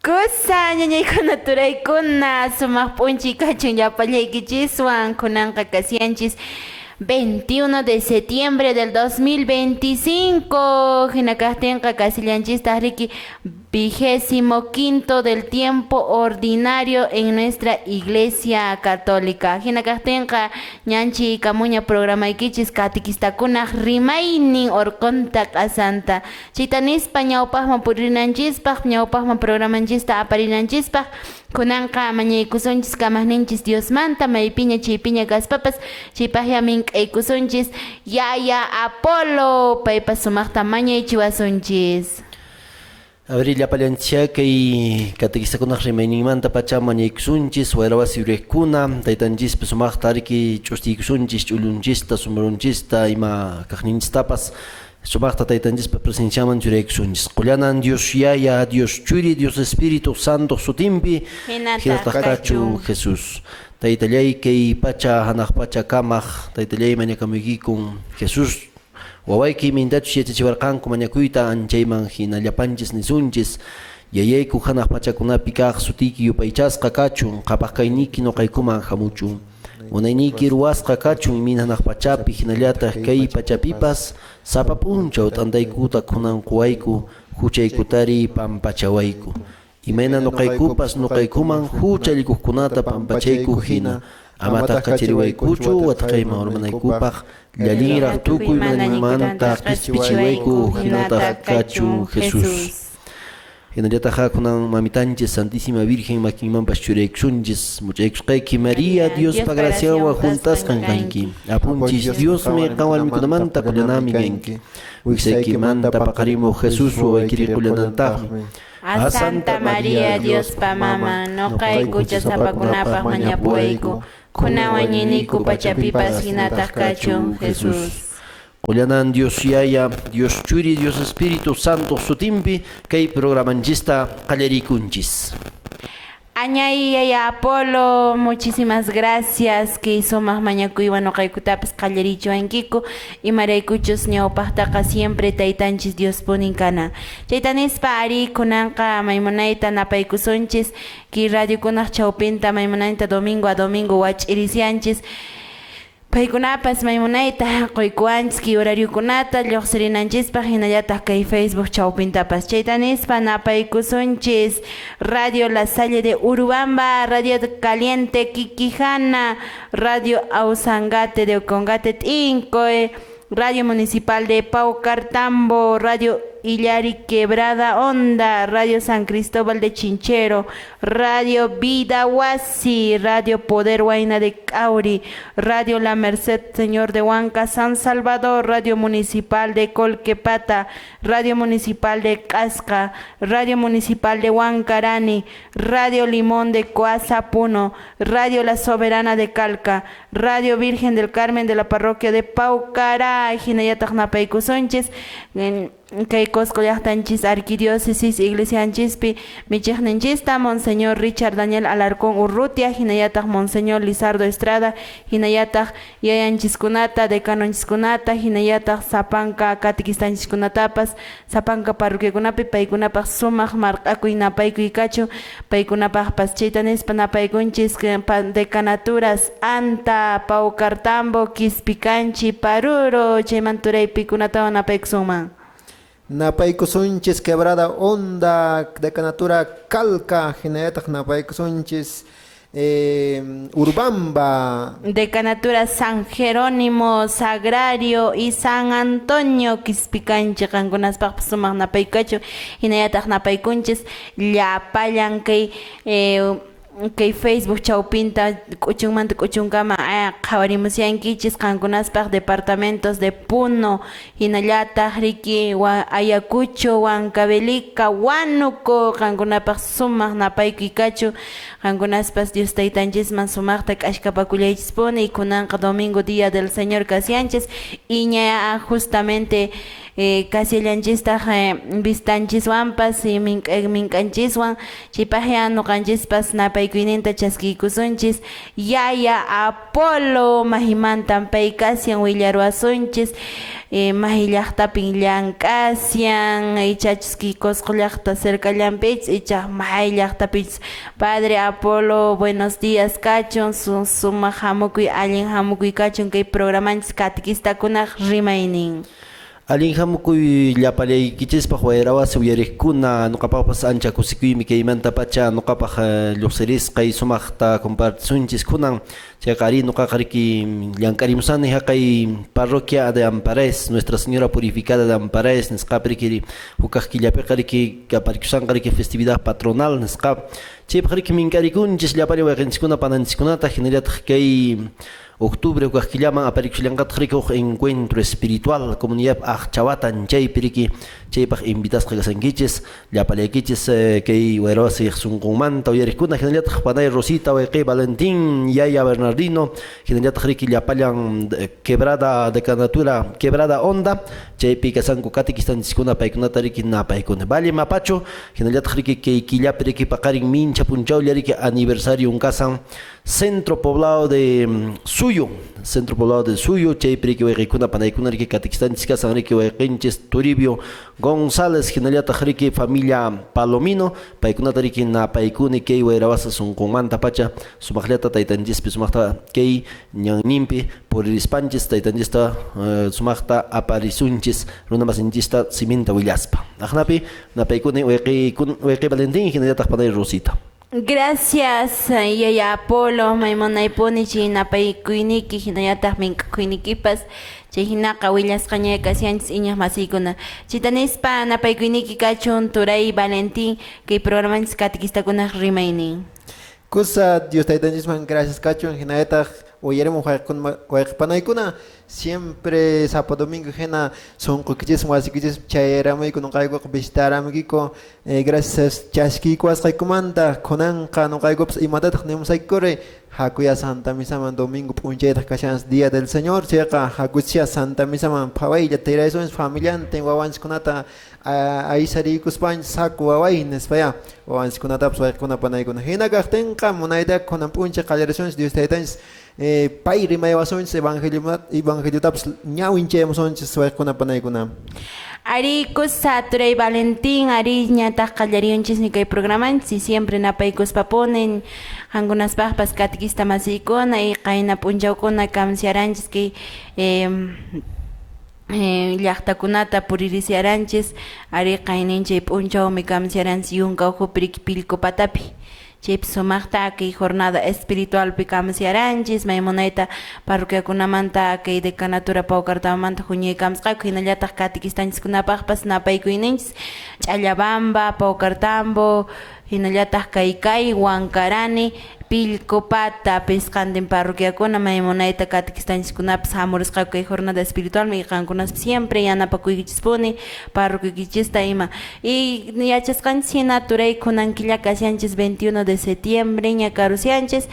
Kusa ñañaykuna turaykuna sumaq p'unchi kachun llapallaykichikwan kunanqa kasiyanchis 21 de septiembre del 2025 hina kajtinqa kasillanchistaq riki 25º del tiempo ordinario en nuestra iglesia católica. Hina kajtinqa ñanchi kamuña programaykichis catequistakunaq rimaynin orqonta q'asanta chaytanispa ñawpaqman purinanchispaq ñawpaqman programanchista aparinanchispaq kunanqa mañaykusunchis kamaqninchis Diosmanta maypiña chaypiña kaspapas chaypaqlla mink'aykusunchis yaya Apolo paypas sumaqta mañaychiwasunchis. Abril llapallanchik kay catequistakunaq rimayninmanta pacha mañaykusunchis wayrawasi yuraykuna taytanchispa sumaqta riki ch'ustiykusunchis ch'ulunchista sumurunchista ima kaqninchistapas sumaqta taytanchispa presenciaman churaykusunchis qullanan Dios Yaya, Dios Churi, Dios Espíritu Santo sutimpi hinataqachu Jesús taytallay kay pacha hanaq pacha kamaq taytallay mañakamuykikun Jesús wawayki mintachu yachachiwarqanku mañakuyta anchayman hina llapanchis nisunchis yayayku hanaq pachakunapi kaq sutiyki yupaychasqa kachun qhapaq kayniki noqaykuman hamuchun munayniyki ruwasqa kachun imin hanaq pachapi hinallataq kay pachapipas sapa p'unchaw t'antaykuta kunanquwayku huchaykutari pampachawayku imayna noqaykupas noqaykuman huchallikuqkunata pampachayku hina amataq kachiriwaykuchu watqayman urmanaykupaq llallinraq tukuy imanimanta q'ispichiwayku hinataq kachu Jesús. Hinallataq kunan mamitanchis Santísima Virgen makinmanpas churaykusunchis much'aykusqayki María Diospa graciawan juntasqan kanki apunchis Diosmi qawalmikunamanta qullanami kanki wiqsaykimanta paqarimuq Jesús wawaykiri qullanantaqmi A Santa María Diospa mama noqaykucha sapakunapaq mañapuwayku kunawan ñiniku pachapipas hinataq kachu Jesús. Qullanan Dios Yaya, Dios Churi, Dios Espíritu Santo sutimpi kay programanchista qallariykunchis. Añay yaya Apolo, muchísimas gracias que sumaq mañakuywan noqaykutapas qallarichiwankiku imaraykuchus ñawpaqtaqa siempre taytanchis Dios punin kana. Chaytanispa ari kunanqa maymunayta napaykusunchis ki radiokunaq chawpinta maymunayta domingo a domingo wach'irisianchis paykunapas maymunayta quykuanchis ki horariukunata lluqsirinanchispaq hinallataq kay Facebook chawpintapas chaytanispa napaykusunchis Radio La Salle de Urubamba, Radio Caliente Quiquijana, Radio Ausangate de Ocongate Tincoe, Radio Municipal de Paucartambo, Radio Illari Quebrada Honda, Radio San Cristóbal de Chinchero, Radio Vida Huasi, Radio Poder Huayna de Cauri, Radio La Merced Señor de Huanca San Salvador, Radio Municipal de Colquepata, Radio Municipal de Casca, Radio Municipal de Huancarani, Radio Limón de Coaza Puno, Radio La Soberana de Calca, Radio Virgen del Carmen de la Parroquia de Paucará, Hinayataq napaykusunchis kay Cosco llaqtanchis arquidiócesis iglesianchispi michiqninchista Monseñor Richard Daniel Alarcón Urrutia hinallataq Monseñor Lizardo Estrada hinallataq yayanchiskunata decanonchiskunata hinallataq sapanka catequistanchiskunatapas sapanka parroquiakunapi paykunapaq sumaq marq'akuy napaykuy kachu paykunapaqpas chaytanispa napaykunchis decanaturas Anta, Paucartambo, Quispicanchi, Paruro chayman turaypikunataqa napaykusunman. Napaykusunchis Quebrada Honda, Decanatura Calca, hinallataq napaykusunchis Urubamba, Decanatura San Jerónimo, Sagrario y San Antonio, Quispicanchi, qankunaspaq sumaq napaykachu, hinallataq napaykunchis llapallan kay Facebook chawpinta k'uchunmanta k'uchunkama qhawarimusyankichis qankunaspaq departamentos de Puno hinallataq riki Ayacucho, Huancavelica, Huánuco qankunapaq sumaq napaykuy kachu qankunaspas Dios taytanchisman sumaqta k'ashkapakullaychispuni y kunanqa domingo día del Señor kasianchis y ña justamente kasillanchistaq vistanchiswanpas y mink'anchiswan chaypaqlla nuqanchispas napay napaykuininta chaskikusunchis yaya Apolo mahimantan pay kasyan willarwasunchis mahillaqtapin llank'asyan ichachiskikosqa llaqta cerkallanpich ichaq mahayllaqtapich Padre Apolo buenos días kachun sumaq hamukuy allin hamukuy kachun kay programanchis catequistakunaq rimaynin. Alin hamukuy llapallaykichis wayrawas uyarikkuna nuqapapas ancha kusikuymi kaymanta pacha nuqapaq lluqsirisqay sumaqta compartisunchis kunan chayqa ari nuqaqa riki llank'arimusani haqay parroquia de Ampares Nuestra Señora Purificada de Ampares nisqapi riki hukaq killapiqa riki aparikusanqa riki festividad patronal nisqa chaypaq riki mink'arikunchis llapalli wayqinchiskuna pananchikkunata hinallataq kay octubre ukajkillaman aparikushillanqataq riki huk encuentro espiritual comunidad aqchawatan chaypi riki chaypaq invitasqa kasankichis llapallaykichis kay wayrawas sunqunmanta uyarikkuna hinallataq panay Rosita wayqiy Valentín yaya Bernardino hinallataq riki llapallan quebrada decanatura quebrada honda chaypi kasanku catequistanchiskuna paykunata riki napaykuna Valle Mapacho hinallataq riki kay killapi riki paqarin mincha punchawlla riki aniversario kasan Centro Poblado de Centro Poblado de Suyo, chaypi riki wayqikuna panaykuna riki catequistanchis kasan riki wayqinchis Toribio González hinallataq riki familia Palomino paykunata riki napaykuni kay wayrawasa sunqunmanta pacha sumaqllata taytanchispi sumaqta kay ñanninpi puririspanchis taytanchista sumaqta aparisunchis runa masinchista siminta willaspa aqnapi napaykuni wayqiy Valentín hinallataq panay Rosita. Gracias yaya Apolo maymunaypuni chay napaykuyniki hinallataq mink'akuynikipas chay hinaqa willasqaña kasianchis iñaq masiykuna chayta nispa napaykuyniki kachun Turay Valentín kay programanchis catequistakunaq rimaynin. Kusa Dios taytanchisman gracias kachun hinallataq uyarimun wayqipanaykuna siempre sábado domingo hina sunqukichis wasikichis chayaramayku nuqaykuqa visitaramikiko gracias chaskikuasqaykumanta kunanqa nuqaykupas imatataq nimusaykuri hakuya Santa Misaman domingo p'unchaytaq kashanas Día del Señor chayqa hakuchia Santa Misaman phawaylla tirasunchis familiantin wawanchikkunata aysarikuspanchis haku waway nispaya wawanchikkunatapas wayqikuna panaykuna hina kaqtinqa munayta kunan p'uncha qallarisunchis Dios taytanchis pay rimaywasunchis evangeliotapas ñawinchaymusunchis wayqikuna panaykuna. Ari kusa Turay Valentín ari ñataq qallariyunchis ni kay programanchis siempre napaykuspa punin hankunaspaqpas catequista masiykuna y qayna p'unchawkuna kamsiaranchis kay llaqtakunata puririsiaranchis ari qayninchay p'unchawmi kamsiaranchis yunkaw hupi Pilcopatapi chaypi sumaqta kay jornada espiritualpi kamsiaranchis maymunayta parroquiakunamanta kay decanatura Paucartamanta huñay kamsqayku hinallataq catequistanchiskunapaqpas napaykuyninchis Ch'allabamba Paucartambo hinallataq kay Huancarani Pilcopata pisqantin parroquiakuna maymunayta catequistanchiskunapas hamurisqayku kay jornada espiritualmi qankunas siempre yanapakuykichispuni parroquiakichista ima y yachasqanchis hina Turay kunankilla kasianchis 21 de septiembre ña karusianchis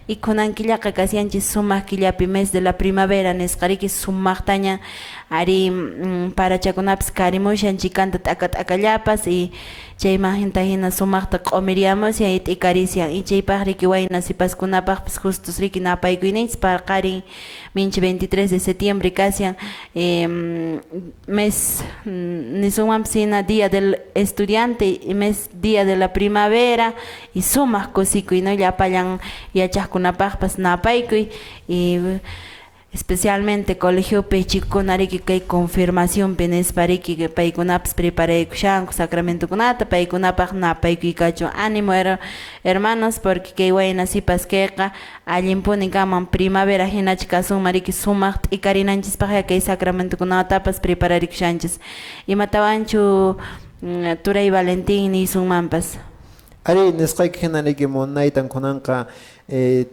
y kunankilla kasianchis sumaq killapi mes de la primavera nisqariki sumaqtaña ari parachakunapas karimushan chikanta t'akallapas y chaymanhinta hina sumaqta q'umiriamusyan y t'ikarisyan y chaypaq riki wayna sipaskunapaqpas justos riki napaykuyninchis parqarin minchi 23 de septiembre kasyan mes nisunmanpas hina Día del Estudiante y mes Día de la Primavera y sumaq kusikuy no llapallan yachaqkunapaqpas napaykuy y especialmente colegio pechikukunariki kay confirmación penespariki que paykunapas preparaykushanku sacramentokunata paykunapaq napaykuykachu ánimo hermanos porque kay wayna sipas kayqa allimpuni kaman primavera hinachi kasunmariki sumaq t'ikarinanchispaqya kay sacramentokunatapas prepararikushanchis imatawanchu Turay Valentín nisunmanpas. Ari nisqayki hinariki munaytan kunanqa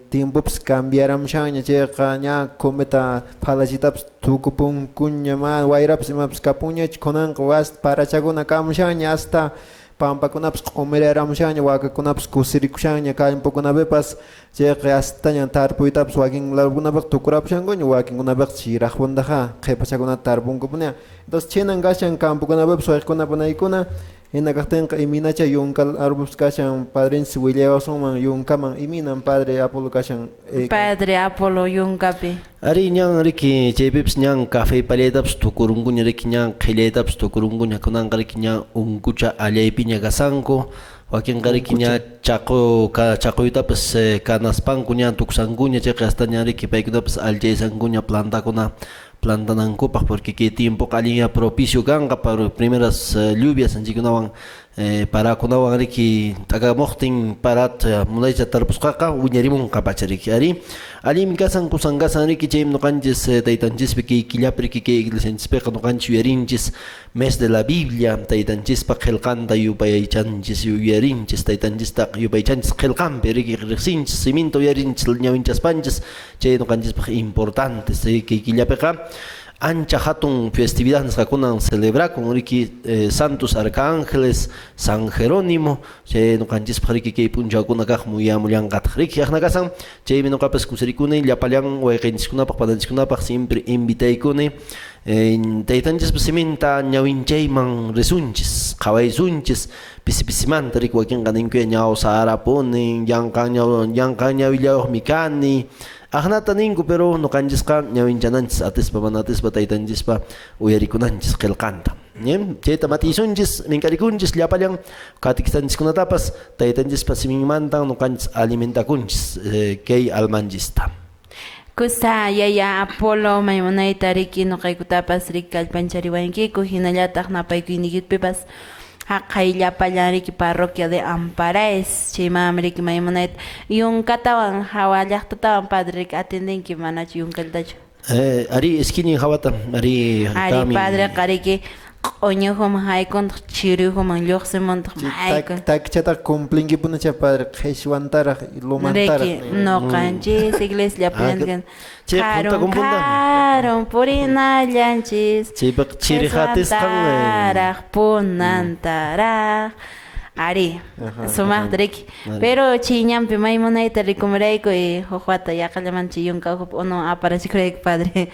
tiempopas cambiaramshaña chayqa ña cometa phalachitapas tukupunkuña wayrapas imapas kapuñachi kunanqa wasta parachakuna kamushaña hasta pampakunapas q'umiriaramushaña wakakunapas kusirikushaña kallpakunapipas chayqa hastaña tarpuytapas wakin larukunapaq tukurapushankuña wakinkunapaq chiraqpuntaqa qhipachakunata tarpunkupuña entonces chaynan kashan kampukunapipas wayqikuna panaykuna hina kaqtinqa iminacha yunkal arbus kashan padrin Williamson yunkaman iminan Padre Apolo kashan Padre Apolo yunkapi. Ari ñan riki chaypipas ñan café paletapas tukurunkuña riki ñan qhilletapas tukurunkuña kunanqa riki ñan unkucha allaypiña kasanku wakinqa riki ña chaquytapas kanaspanku ñan tuksankuña chayqa hasta ñan riki paykunapas alchaysankuña plantanankupaq porque kay tiempoqa allinña propicio kanqa para primeras lluvias anchikunawan parakunawan riki t'akamuqtin parata munaycha tarpusqaqa wiñarimunqa pacha riki ari allimi kasan kusankasan riki chaymi nuqanchis taytanchispi kay killapi riki kay iglesianchispiqa nuqanchis yuyarinchis mes de la Biblia taytanchispa qillqanta yupayaychanchis yuyarinchis taytanchista yupaychanchis qillqanpi riki riqsinchis cimiento yuyarinchis ñawinchaspanchis chay nuqanchispaq importantes kay killapiqa ancha hatun festividad nisqakunan celebrakun riki Santos Arcángeles San Jerónimo chay nuqanchispaq riki kay punchawkuna kaq muyamullanqataq riki aqnakasan chaymi nuqapas kusirikuni llapallan wayqinchikkunapaq pananchikkunapaq siempre invitaykuni taytanchispa siminta ñawinchayman risunchis qhawaysunchis pisi-pisimanta riki wakinqa ninkuya ñaw sarapuni yanqa ñawillawaqmi kani aqnata ninku pero nuqanchisqa ñawinchananchis atispa mana atispa taytanchispa uyarikunanchis qillqanta chayta matisunchis mink'arikunchis llapallan katikistanchikkunatapas taytanchispa siminmantan nuqanchis alimentakunchis kay almanchista Kusa yaya Apolo maymunayta riki nuqaykutapas riki kallpanchariwankiku hinallataq napaykuyniykipipas haqay llapallan riki parroquia de Amparaes chaymam riki maymunayta yunkatawan hawa llaqtatawan padre riki atendinki manachu yunkaltachu ari esquinin hawata ari padre qariki q'uñuhuman haykuntaq chirihuman lluqsimuntaq haykun takchata cumplinkipunacha Padre qhishwantaraq lumantaraq riki nuqanchis iglesia llapallanchan karon purinallanchis chaypaq chirihatisqan punantaraq ari sumaqta riki pero chiñampi maymunayta rikumirayku huk wata yaqallamanchi yunka huk unu aparachikurayku padre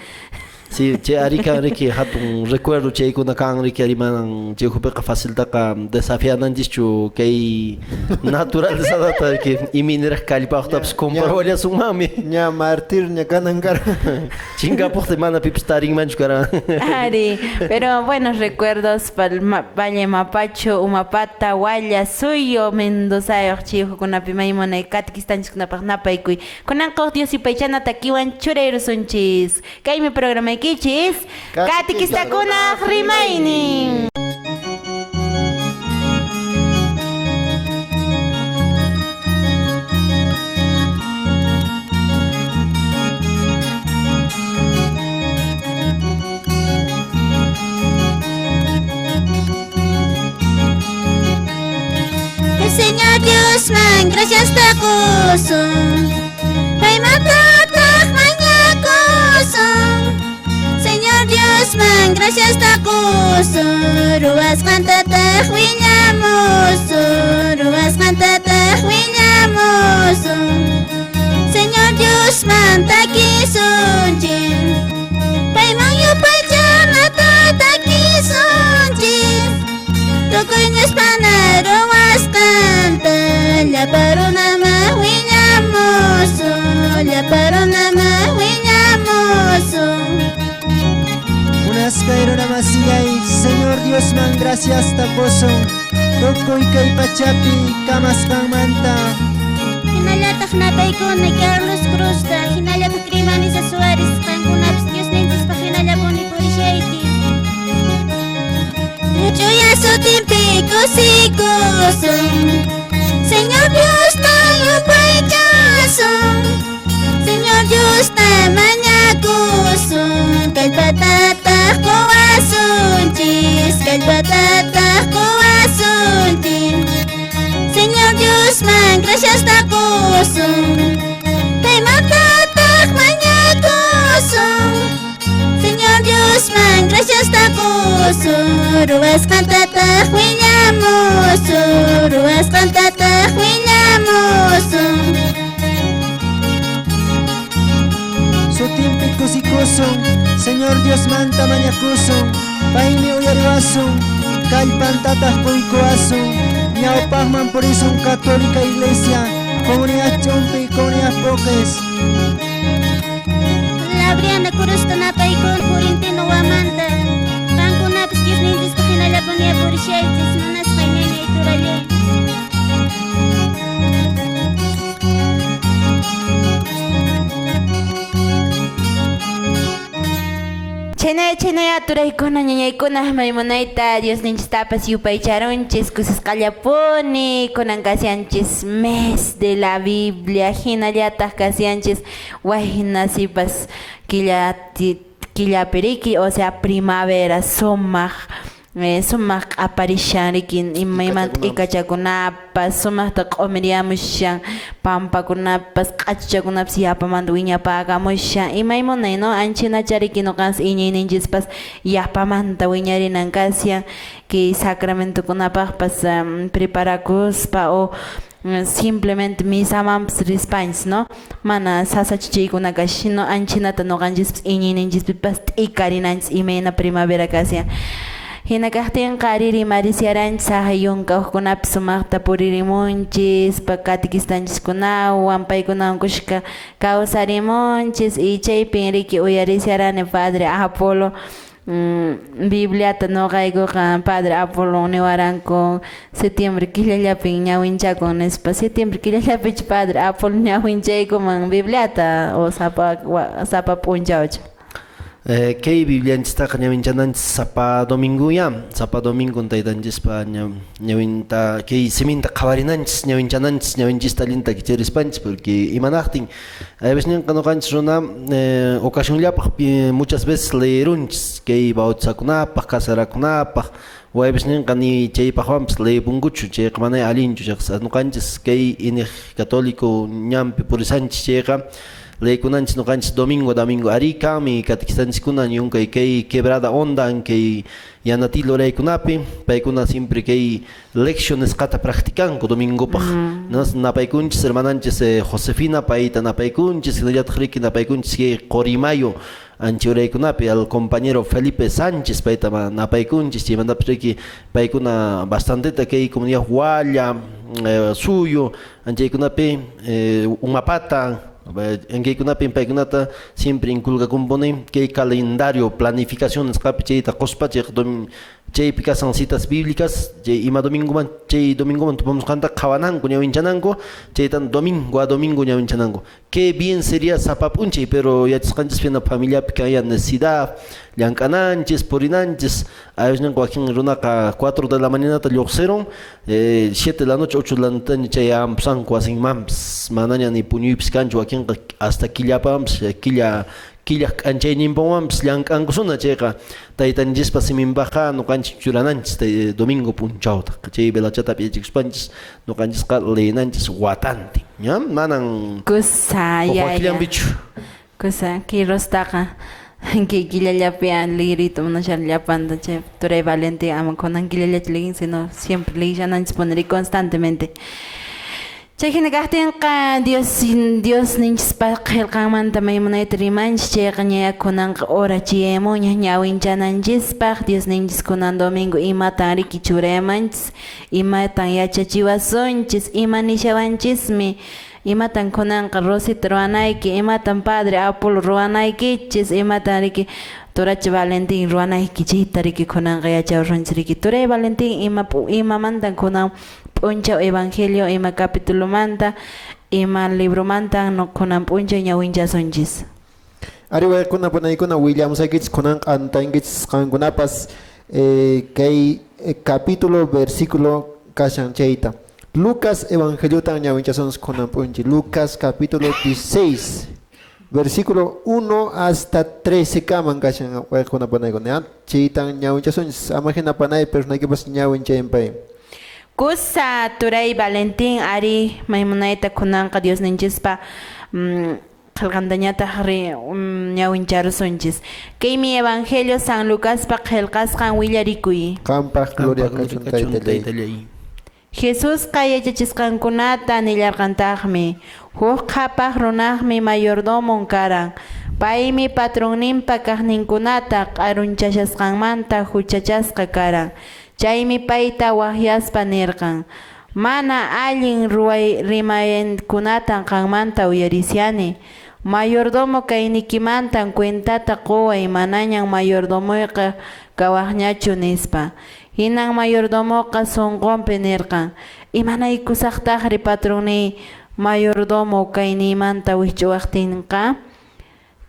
Sí, che arika riki hatun recuerdo che kuna kan riki ariman che hupeqa faciltaqa desafiananchischu kay natural sadata riki iminiraq kallpaqtapas comparwallasung mami ña martir ña kanankara chinkapuqta mana pipas tarinmanchu kara Ari, pero buenos recuerdos pal Valle Mapacho, Umapata, Walla, Suyo, Mendozayoq chiwkunapi maymunay katikistanchikkunapaq napaykuy kunanqa Dios yupaychana takiwan churayrusunchis kaymi programa kichis katikistakuna rimaynin Señor Dios man, gracias te acuso. Ay matatak mañacoso. Señor Dios man, gracias te acuso. Ruas cantatak wiñamoso. Ruas cantatak wiñamoso. Señor Dios man, taquisunjin. Pay man yo pachana taquisunjin. Tokuñas panaro canta, la parona mahuiñamoso, la parona mahuiñamoso. Unas cairona masiyay, Señor Dios man, gracias taposo. Tokoy kay pachapi, kamas kang manta. Hinalatak na paykuna Carlos Crusta, hinalatak Crimanis sa Suarez, kankunaps Dios nintis pa hinalabon ni Purishaiti. Chuya su timpico sicoso. Señor Dios tayo paycaso. Señor Dios ta mañacoso. Kalpatata koasunchis. Kalpatata koasunchis. Señor Dios man, gracias tacoso. Tay matatak mañacoso. Señor Dios man, gracias tacoso. Ruas cantatak wiñamoso. Ruas cantatak wiñamoso. Su timpico sicoso, Señor Dios man, tamañacoso. Paime uyariwaso, Kallpantataq quykuasun ñawpaqman por eso católica iglesia comunidad chumpi comunidad poques Labriana kurusta napaykun Purintino Wamanta Kankunapis Dios nintisqa hinallapuniya purishaychis manasqa ñaña iturallay Chenay aturaykuna ñañaykuna maymunayta Dios ninchistapas yupaycharonchis kusisqallapuni kunan kasianchis mes de la Biblia hinallataq kasianchis wayhinasipas killapiriki o sea primavera sumaq aparishanriki imaymanta ikachakunapas sumaqta q'umiriyamushan pampakunapas q'achuchakunapas yapamanta wiñapakamushan imaymunay no anchinachariki nuqanchis iñiyninchispas yapamanta wiñarinan kasyan ki sacramentokunapaqpas preparakuspa o simplemente misamanpas rispanchis no mana sasachichiykunaka kashino anchinata nuqanchis iñiyninchispipas t'ikarinanchis imayna primavera kasyan hina kaqtinqa ririmarisiaranchis yunqawkunapis sumaqta puririmunchis catequistanchikunawan paykunawan kushka kawsarimunchis y chaypin riki uyarisiarani Padre Apolo Bibliata noqaykuqa Padre Apolo niwaranku septiembre killallapin ñawinchakun nispa septiembre killallapichu Padre Apolo ñawinchaykuman Bibliata o sapa p'unchawchu Kay Biblianchistaqa ñawinchananchis sapa domingo taytanchispa ñawinta kay siminta qhawarinanchis ñawinchista allinta kicharispanchis porque imanaqtin a veces ninqa nuqanchis runa ocasiónllapaq muchas veces leerunchis kay bautizakunapaq casarakunapaq o a veces ninqa ni chaypaqwanpas leepunkuchu chayqa mana allinchu chayqa nuqanchis kay iniq católico ñampi purisanchis chayqa leykunanchis nuqanchis domingo ari kami catequistanchiskuna ñunkay kay quebrada onda kay yanatilo raykunapi paykuna siempre kay leccionesqata practicanku domingopaq napaykunchis hermananchis Josefina payta napaykunchis hinallataq riki napaykunchis kay Qorimayo anchiuraykunapi al compañero Felipe Sánchez payta napaykunchis chaymantapas riki paykuna bastanteta kay comunidad Walla Suyo anchaykunapi Umapata en kaykunapin paykunata siempre inculcakumpuni kay calendario planificaciones qapi chayta qospachik chaypi kasan citas bíblicas chay ima domingoman tupamusqanta qhawananku ñawinchananku chaytan domingo a domingo ñawinchananku que bien sería sapap'unchay pero yachisqanchispina familiapi kaya necesidad llank'ananchis purinanchis a veces wakin runaqa 4 de la mañanata lluqsiron 7 de la noche 8 de la noche chay ampusanku wasinmanpas manaña ni puñuypis kanchu wakinqa hasta killapamanpas killa k'anchayninpawanpas llank'ankusuna chayqa taytanchispa siminpaqa nuqanchis churananchis domingo punchawta chay velachatapi yachikuspachis nuqanchisqa leenanchis watantin ña manan kusa wakillanpichu kusa kirostaqa que killallapi ligrito munashar llapanta che turay Valentín ama kunan killallachi ligin sino siempre ligishananchis poneri constantemente chayhina kaqtinqa Dios ninchis qillqanmanta maymunayta rimanchis chayqa ñayakunanqa hora chiyamuña ñawinchananchispaq Dios ninchis kunan domingo imatan riki churaymanchis imatan yachachiwasunchis ima nishawanchismi imatan kunanqa Rosita ruwanayki imatan Padre Apolo ruwanaykichis imatan riki Turachi Valentín ruwanayki chayta riki kunanqa yachawrunchis riki Turay Valentín imamantan kunan p'unchaw evangelio ima capítulo manta ima libro manta no kunan p'unchaw ñawinchasunchis ari waykuna punaykuna willamusaykichis kunan q'antankichis qankunapas kay capítulo versículo kashan chayta Lucas evangelio tan ñawinchasunchis kunan p'unchi Lucas capítulo 16 versículo 1 hasta 13 kaman kashan waykuna punaykuna chaytan ñawinchasunchis amahina panay personaykipas ñawinchayanpay kusa Turay Valentín ari maymunayta kunanqa Dios ninchispa qillqantañataq ñawincharusunchis kaymi evangelio San Lucaspa qillqasqan willarikuy qampaq gloria kachun taytallay Jesúsqa yachachisqankunata nillarqantaqmi huk qhapaq runaqmi mayordomon karan paymi patronninpa kaqninkunata q'arunchashasqanmanta huchachasqa karan Chaymi payta wahyaspa nirqan: mana allin rimayankunatan qanmanta uyarisyani. Mayordomo kaynikimantan cuentata quway, manañan mayordomoyqa kawaqñachu nispa. Hinan mayordomoqa sunqunpi nirqan: imanaykusaqtaqri patroni mayordomo kaynimanta wich'uwaqtinqa?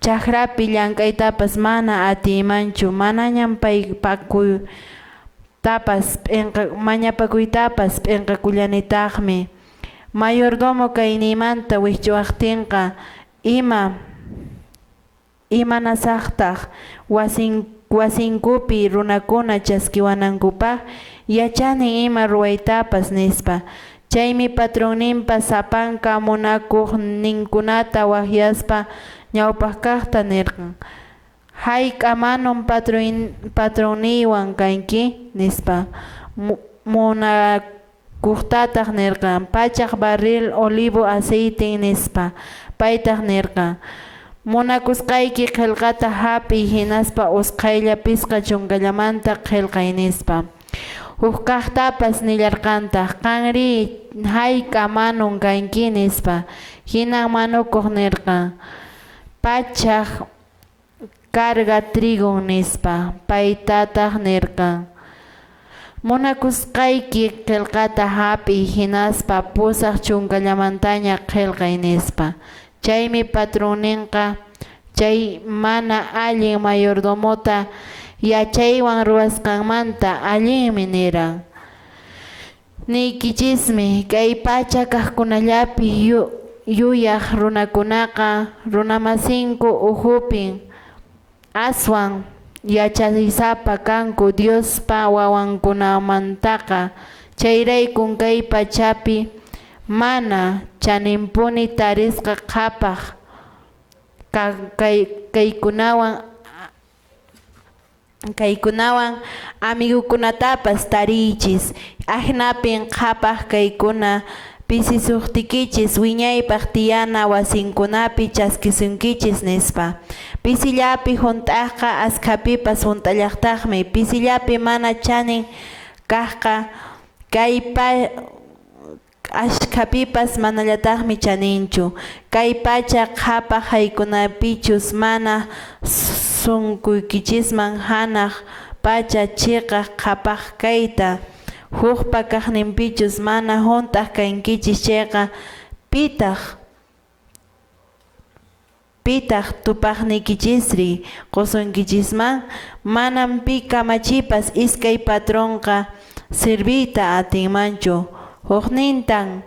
Chaqrapi llank'aytapas mana atimanchu, manañan pay mañapakuytapas p'inqakullanitaqmi. Mayordomo kaynimanta wich'uwaqtinqa imanasaqtaq wasinkupi runakuna chaskiwanankupaq yachani ima ruwaytapas nispa. Chaymi patronninpa sapanka munakuqninkunata wahyaspa ñawpaq kaqta nirqan: hayk'a manum patroniwan kanki nispa. Munakuqtataq nirqan: pachaq barril olivo aceite nispa. Paytaq nirqan: munakusqayki qillqata hapiy, hinaspa usqhayllapisqa chunkallamanta qillqay nispa. Huk kaqtapas nillarqantaq: qanri hayk'a manum kanki nispa. Hinan manukuq nirqan: pachaq carga trigo nispa. Paytataq nirqan: munakusqayki qillqata hapiy, hinaspa pusaq chunkallamantaña qillqay nispa. Chaymi patronninqa chay mana allin mayordomota yachaywan ruwasqanmanta allinmi niran: niykichismi kay pacha kaqkunallapi yuyaq runakunaqa runamasinku uhupin aswan yachasapa kanku Diospa wawankunamantaqa. Chayraykun kay pachapi mana chaninpuni tarisqa qhapaq kaykunawan amigukunatapas tariychis. Ahnapin qhapaq kaykuna pisisuqtikichis, wiñaypaq tiyana wasinkunapi chaskisunkichis nispa. Pisillapi hunt'aqqa askhapipas hunt'allaqtaqmi. Pisillapi mana chanin kaqqa ashkhapipas manallataqmi chaninchu. Kay pacha qhapaq haykunapichus mana sunquykichisman hanaq pacha chiqaq qhapaq kayta. Hukpa kaqninpichus mana hunt'aq kankichis. Chayqa pitaq tupaqnikichisri qusunkichisman? Manan pi kamachipas iskay patronqa sirviyta atinmanchu. Huknintan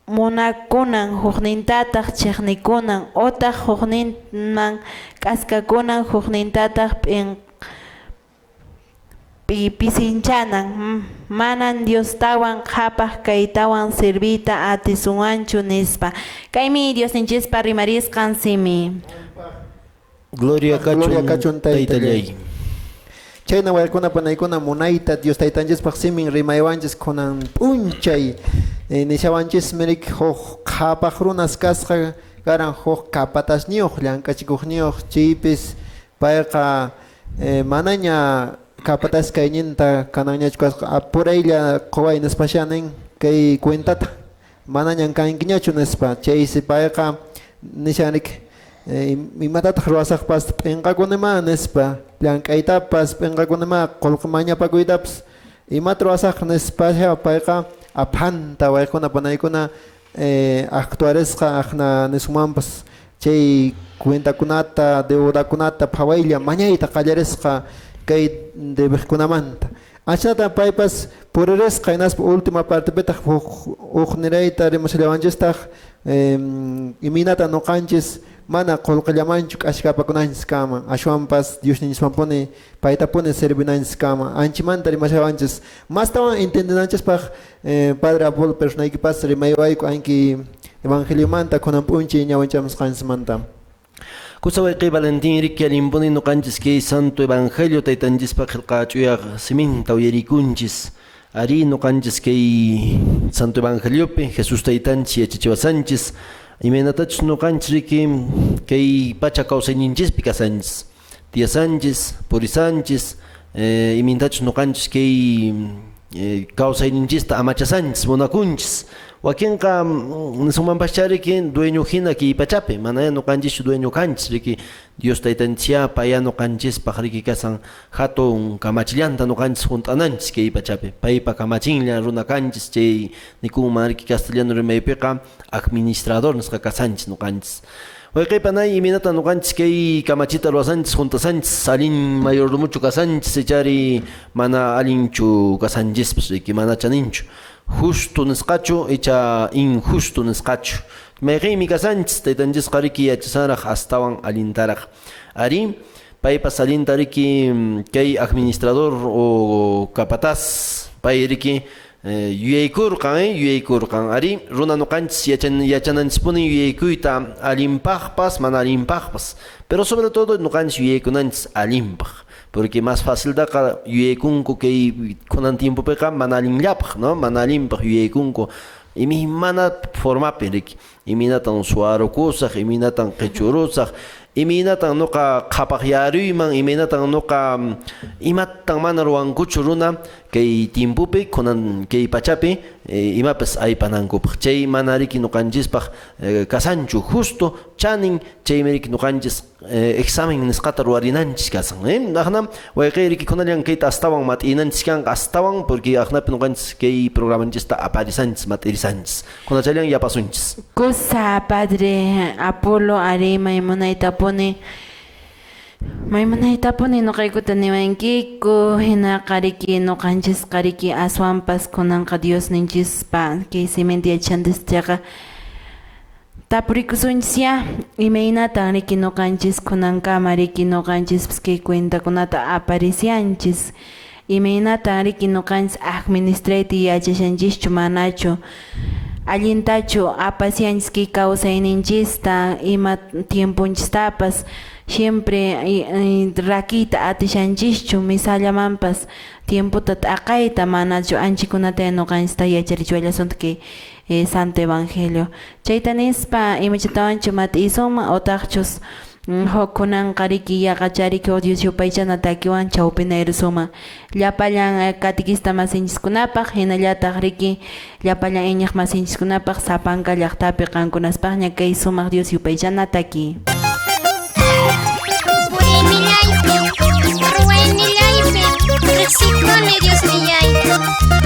munakunan, huknintataq chiqnikunan, utaq hukninman k'askakunan, huknintataq pisinchanan. Manan Diostawan qhapaq kaytawan sirviyta atisunanchu nispa. Kaymi Diosninchispa rimarisqan simi. Gloria kachun taytallay. Chayna waykuna panaykuna munayta Dios taytanchispaq simin rimaywanchis kunan p'unchay nishawanchis mirik huk qhapaq runas kasqa karan huk kapatashniuq llank'achikuqniuq chaypis payqa manaña kapatas kayninta kananñachu kasqa apuraylla quway nispashanin kay cuentata manañan kankiñachu nispa. Chaysi payqa nishanik imatataq ruwasaqpas p'inqakunima nispa, llank'aytapas p'inqakunima qullqimañapakuytapas imata ruwasaq nispa payqa aphanta waykuna panaykuna actuarisqa aqna nishumanpas chay cuentakunata deudakunata phawaylla mañayta qallarisqa kay debeqkunamanta. Achnata paypas puririsqa hinaspa última partepitaq huk nirayta rimashallawanchistaq iminata nuqanchis mana qullqillamanchu k'ashkapakunanchis kama, ashwanpas Diosninchikmanpuni paytapuni servinanchis kama, anchimanta rimashawanchis mastawan entendinanchispaq Padre Apolo personaykipas rimaywayku anki evangeliomanta kunan p'unchi ñawanchamusqanchimanta. Kusawayqi Valentín Ricky Alimpuni nuqanchis kay Santo Evangelio taytanchispa qillqach'uyaq siminta uyarikunchis. Ari nuqanchis kay Santo Evangeliopi Jesús taytanchis yachachiwasanchis. Imaynatachus nuqanchis Ricky kay pacha kawsayninchispi kasanchis. Tiyasanchis, purisanchis, imintach nuqanchis kay kawsayninchista amachasanchis munakunchis wakinqa sumanpachariki dueño hina ki pachapi manaya nuqanchis dueño kanchis riki Dios taytanchis paya nuqanchispaq riki kasan hatun kamachillanta nuqanchis hunt'ananchis kay pachapi paypa kamachinlla runa kanchis chay nikunman riki castellano rimaypiqa administrador nisqa kasanchis nuqanchis wayqiypanay iminata nuqanchis kay kamachita ruwasanchis juntasanchis allin mayordomuchu kasanchis ichari mana allinchu kasanchispis riki mana chaninchu justo nisqachu icha injusto nisqachu mayqiymi kasanchis taytanchisqa riki yachasaraq astawan allintaraq ari paypas allinta riki kay administrador o capataz pay riki yuyaykurqan ari runa nuqanchis yachananchispuni yuyaykuyta allinpaqpas mana allinpaqpas pero sobre todo nuqanchis yuyaykunanchis allinpaq porque más fácil daqa yuyaykunku kay kunan tiempopiqa mana allinllapaq no mana allinpaq yuyaykunku imi mana formapi riki iminatan suwarukusaq iminatan qhichurusaq iminatan nuqa qhapaqyaruyman iminatan nuqa imatan mana ruwankuchu runa kay tiempopi kunan kay pachapi imapas aypanankupaq chay mana riki nuqanchispaq kasanchu justo chanin chaymi riki nuqanchis examen nisqata ruwarinanchis kasan naqna wayqiy riki kunallan kayta astawan mat'inanchis kanqa astawan porque aqnapi nuqanchis kay programanchista aparisanchis mat'irisanchis kunachallan yapasunchis Kusa Padre Apolo ari maymunaytapuni nuqaykuta niwankiku hina qariki nuqanchis qariki aswanpas kunanqa Dios ninchispa kay simenti yachantistaqa tapurikusunchis ya imaynatan riki nuqanchis kunankama riki nuqanchispis kay cuentakunata aparicianchis imaynatan riki nuqanchis administrayta yachashanchischu manachu allintachu apasianchis kay kawsayninchista ima tiempunchistapas siempre rakiyta atishanchischu misallamanpas tiemputa t'aqayta manachu anchikunata nuqanchista yacharichwallasunta kay Santo Evangelio chayta nispa imachatawanchu mat'isuma otaqchus kunan qariki yaqachariki Dios yupaychana takiwan chawpina irisuma llapallan catequista masinchikkunapaq hinallataq riki llapallan iñaq masinchikkunapaq Sapanka llaqtapi qankunaspaqña kay sumaq Dios yupaychana taki Dios millay,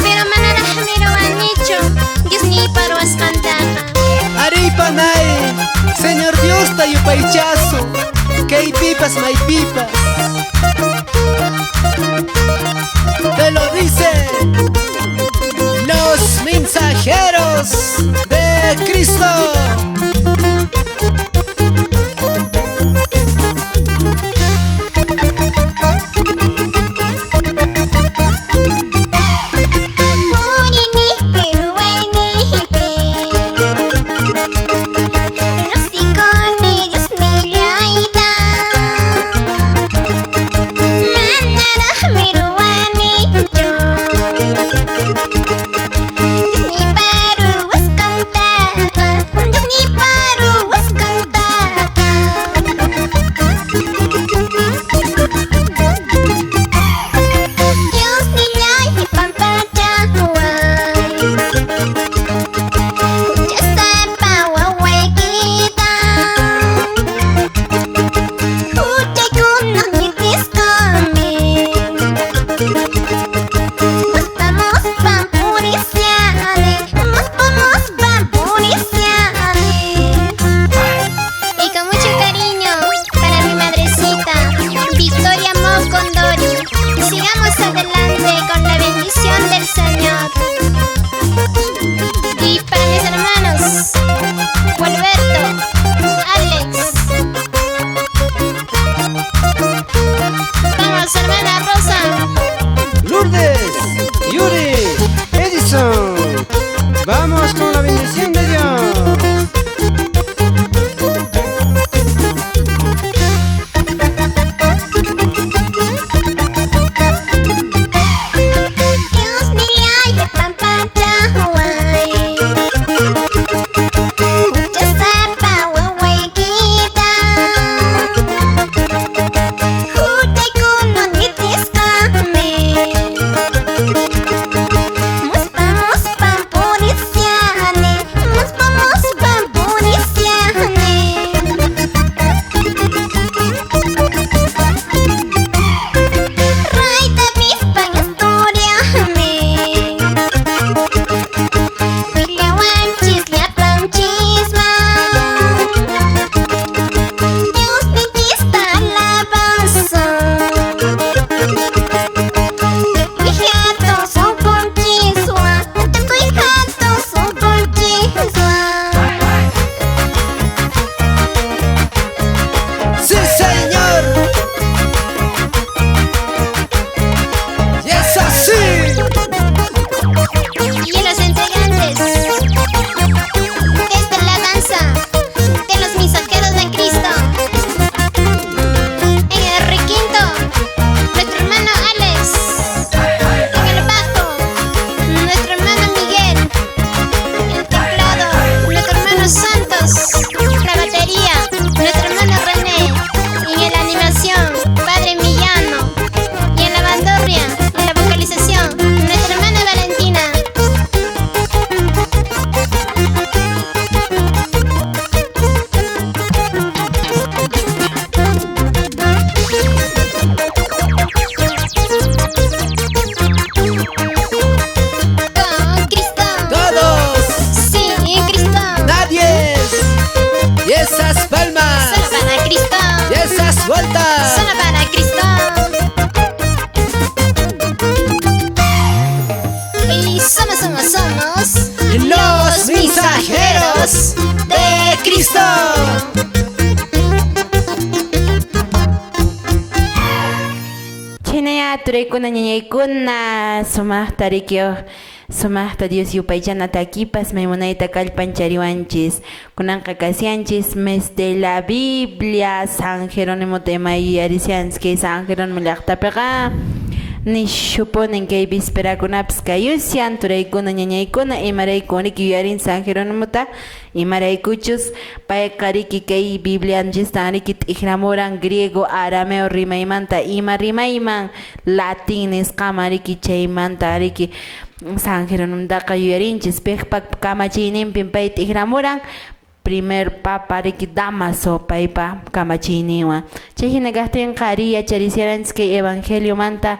pero manana jamero anicho, Dios ni paro ascantaja. Aripanay, Señor Dios tayupaychazo, que pipas may pipas. Te lo dicen los mensajeros de Cristo. Vamos con la bendición de Dios. paz de Cristo. Chinaya turaykuna ñañaykuna sumaqta Dios yupaychanata takipas maymunayta kallpanchariwanchis kunanqa kasianchis mes de la Biblia San Jerónimo tema yarisianski San Jerónimo llaqtapiqa ni suponen que visperakunapas kayusian turaykuna ñañaykuna imaraykuniki yuyarin San Jerónimota imaraykuchus payqa riki kay Biblianchista riki t'ijramuran griego arameo rimaymanta ima rimayman latín nisqama riki chaymanta riki San Jerónimtaqa yuyarinchis piqpa kamachiyninpin pay t'ijramuran primer papa riki Damaso paypa kamachiyninwan chayhina kaqtinqa ari yacharisiaranchis kay evangelio manta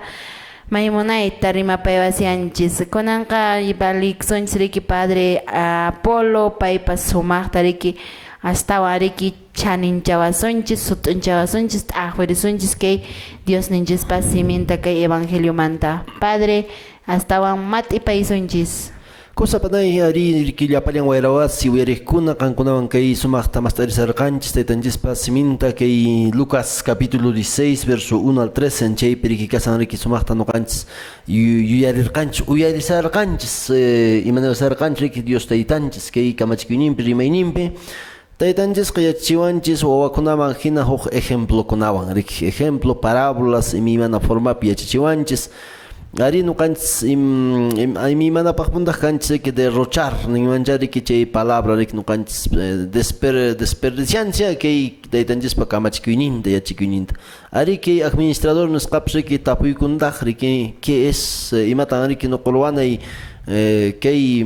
maymunayta rimapayasianchis kunanqa ibaliksunchis riki padre Apolo paypa sumaqta riki astawan riki chaninchawasunchis sut'unchawasunchis t'aqwirisunchis kay Dios ninchikpa siminta kay evangelio manta padre astawan mat'ipaysunchis. Cosa panay ari killapallan wayrawasi uyariqkuna qankunawan kay sumaqta mastarisarqanchis taytanchispa siminta kay Lucas capítulo 16 verso 1 al 13 chaypi rikikasan riki sumaqta nuqanchis uyarisarqanchis imanawsarqanchis riki Dios taytanchis kay kamachikuyninpi rimayninpi taytanchis qayachiwanchis wawakunaman hina huk ejemplokunawan riki ejemplo parábolas imana formapi yachachiwanchis ari nuqanchis imanapaq puntaq kanchis que derrochar nimanchari que chay palabra rik nuqanchis desperdiciancia kay taytanchispa kamachikuyninta yachikuyninta ari kay administrador nisqapas riki tapuykuntaq riki que es imatan riki nuqulwanay kay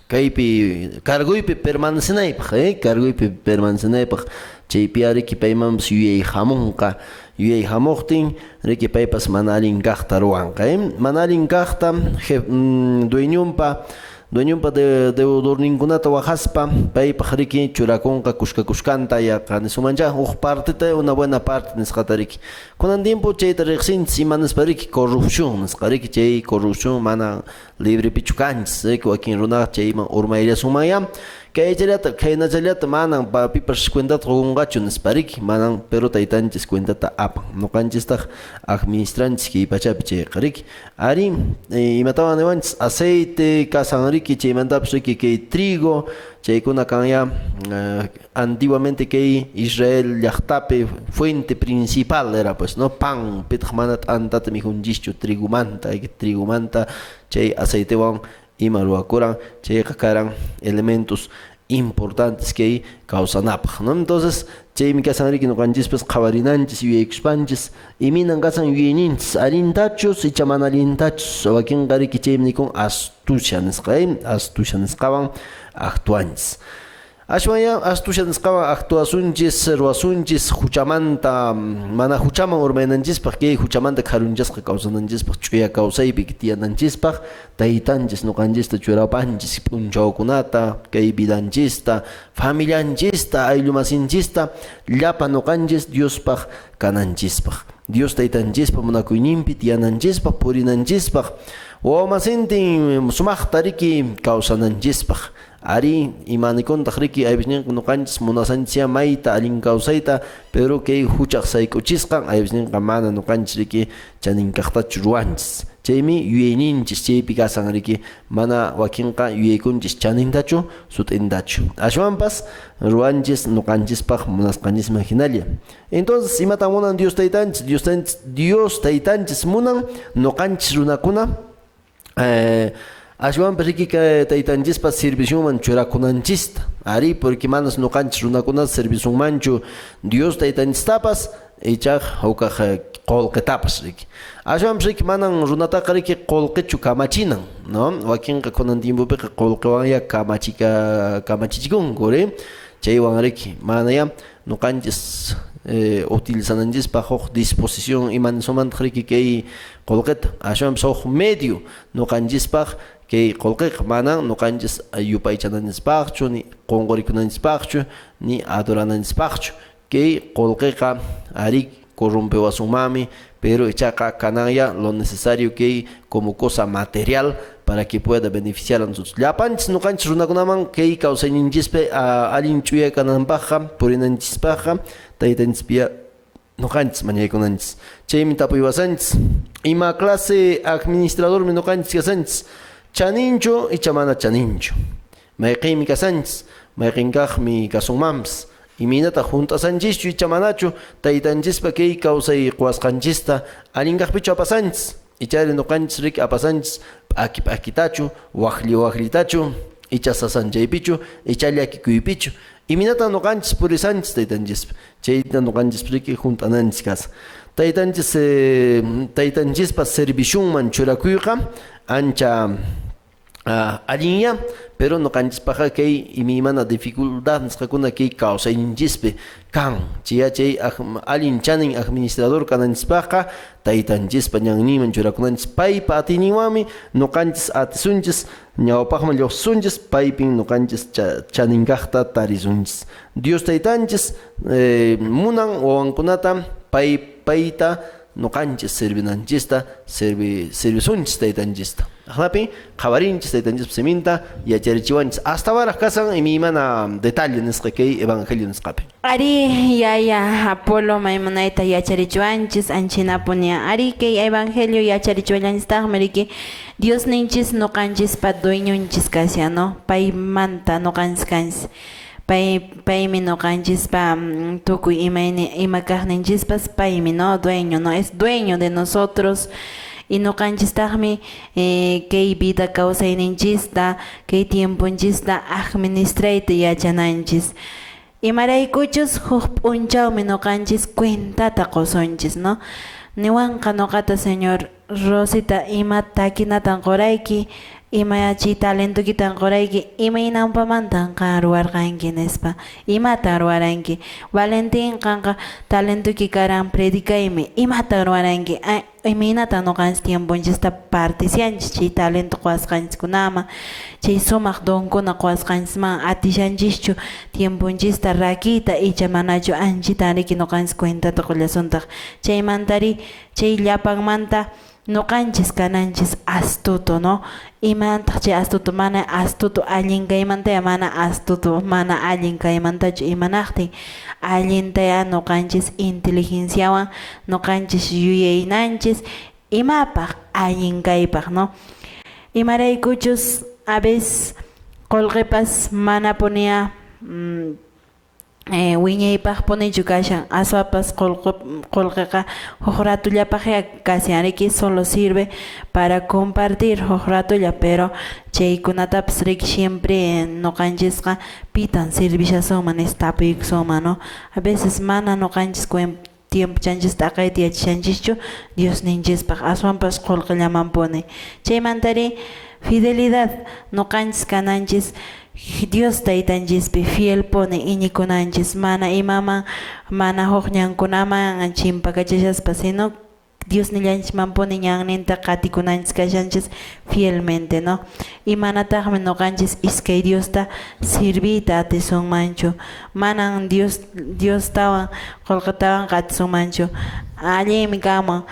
kaypi carguypi permanecenaypaq chaypi ariki paymanpas yuyay hamuqtin riki paypas mana allin kaqta ruwanqa mana allin kaqta dueñunpa deudorninkunata waqaspa paypaq riki churakunqa kushkanta yaqa nisumancha huk partita una buena parte nisqata riki kunan tiempo chayta riqsinchis imanaspa riki corrupción nisqa riki chay corrupción mana libre pichukanchis riki wakin runaqa chayman urmayllasunmanya kaynachallata manan pipas cuentata qokunqachu nispa riki manan pero taytanchis cuentata apan nuqanchistaq administranchis kay pachapi chayqa riki ari imatawan niwanchis aceite kasan riki chaymantapas riki kay trigo chaykuna kanya antiguamente kay Israel llaqtapi fuente principal era pues no pan pitaq mana t'antata mijunchikchu trigumanta chay aceitewan ima ruwakuran chayqa karan elementos importantes que causanapaq no entonces chaymi kasan riki nuqanchispas qhawarinanchis yuyaykushpanchis iminan kasan yuyayninchis allintachus icha mana allintachus wakinqa riki chaymi nikun astucia nisqawan actuanchis ashwaya astucia nisqawan actuasunchis ruwasunchis huchamanta mana huchaman urmaynanchispaq kay huchamanta qharunchasqa kawsananchispaq ch'uya kawsaypi tiyananchispaq taytanchis nuqanchista churapanchis p'unchawkunata kay vidanchista familianchista ayllu masinchista llapa nuqanchis Diospaq kananchispaq Dios taytanchispa munakuyninpi tiyananchispaq purinanchispaq wawa masintin sumaqta riki kawsananchispaq ari imanikuntaq riki aybisninqa nuqanchis munasanchis mayta allin kawsayta pero kay huchaq sayk'uchisqa aybisninqa mana nuqanchis riki chaninkaqtachu ruwanchis chaymi yuyayninchis chaypi kasan riki mana wakinqa yuyaykunchis chanintachu sut'intachu ashwanpas ruwanchis nuqanchispaq munasqanchisman hinalla entonces imatan munan Dios taytanchis munan nuqanchis runakuna ashwanpas riki taytanchispa serviciuman churakunanchista ari porque manas nuqanchis runakunata serviciunmanchu Dios taytanchistapas ichaq hukaq qollqetapas riki ashwanpas riki manan runataqa riki qollqichu kamachinan no wakinqa kunan tiempopiqa qollqiwanya kamachichikunku chaywan riki manaya nuqanchis utilizananchispaq huk disposición imanisumantaq riki kay qollqeta ashwanpas huk medio nuqanchispaq kay qollqiqa manan nuqanchis yupaychananchispaqchu ni qunqurikunanchispaqchu ni adorananchispaqchu kay qollqiqa ari corrompewasunmami pero ichaqa kananya lo necesario kay como cosa material para que pueda beneficiar a nosotros. Llapanchis nuqanchis runakunaman kay kawsayninchikpi allin ch'uyakananpaqqa purinanchispaqqa taytanchispya nuqanchis mañaykunanchis. Chaymi tapuywasanchis ima clase administradormi nuqanchis kasanchis, chaninchu icha mana chaninchu, mayqinmi kasanchis, mayqinkaqmi kasunmanpas, iminata juntasanchischu icha manachu taytanchispa kay kawsay quwasqanchista allinkaqpichu apasanchis, ichari nuqanchis rik apasanchis p'akitachu, waqllitachu, icha sasanchaypichu, icha llakikuypichu, iminata nuqanchis purisanchis taytanchispa, chayta nuqanchis riki juntananchis kasa. Taytanchispa serviciunman churakuyqa ancha allinya, pero nuqanchispaqqa kay imimana dificultad nisqakuna kay kawsayninchispi kan, chay allin chanin administrador kananchispaqqa taytanchispa ñanninman churakunanchis paypa atiyninwanmi nuqanchis atisunchis, ñawpaqman lluqsunchis, paypin nuqanchis chaninkaqta tarisunchis. Dios taytanchis munan wawankunata payta nuqanchis servinanchista servisunchis taytanchista. Aqlapi qawarinchis taytanchis siminta yacharichiwanchis hasta ahora kasan imimana detalle nisqa kay evangelio nisqapi. Ari yaya Apolo maymunayta yacharichuanchis anchinapunia ari kay evangelio yacharichuallanchistaqmi riki Dios ninchis nuqanchispa dueñonchis kasya, no? Paymanta nuqanchis kanchis. Paymi nuqanchispa tukuy ima kaqninchispas paymi, no? Dueño, no? Es dueño de nosotros. Y nuqanchistaqmi kay vida kawsayninchista, kay tiempunchista administrayta yachananchis. Imaraykuchus huk p'unchawmi nuqanchis cuentata qusunchis, no? Niwanqa nuqata Señor Rosita ima takinatan qurayki, ima chay talentukitan qurayki, ima inampamantan ruwarqanki nispa, imata ruwaranki. Valentin qanqa talentuki karan predikaymi, imata ruwaranki. Iminata nuqanchis tiempunchista particianchis chay talento quwasqanchikkunaman, chay sumaq donkuna quwasqanchisman atishanchischu tiempunchista rakiyta icha manachu anchita riki nuqanchis cuentata qullasuntaq. Chaymantari chay llapanmanta nuqanchis kananchis astuto, no? Imantaq chay astuto mana astuto allin kaymanta mana astuto mana allin kaymantachu imanaqtin allintaya nuqanchis inteligenciawan nuqanchis yuyaynanchis imapaq allin kaypaq, no? Imaraykuchus a veces qullqipas mana punia wiñaypaq punichu kashan, aswapas qullqiqa huk ratullapaq kashan riki solo sirve para compartir huk ratulla, pero chaykunatapas riki siempre nuqanchisqa pitan sirvishasunman tapuykusunman, no? A veces mana nuqanchis tiempo chanchis taqayta yachishanchischu Dios ninchispaq aswanpas qullqillaman puni. Chaymantari fidelidad nuqanchis kananchis Dios taytanchispi fiel pone iñikunanchis, mana imaman mana hukñankunaman chimpakachashaspa, sino Dios nillanchikman pone ñanninta qatikunanchis kashanchis fielmente, no? Imanataqmi nuqanchis iskay Diosta sirvita atisunmanchu, manan Diostawan qullqitawan qatisunmanchu, allimi kaman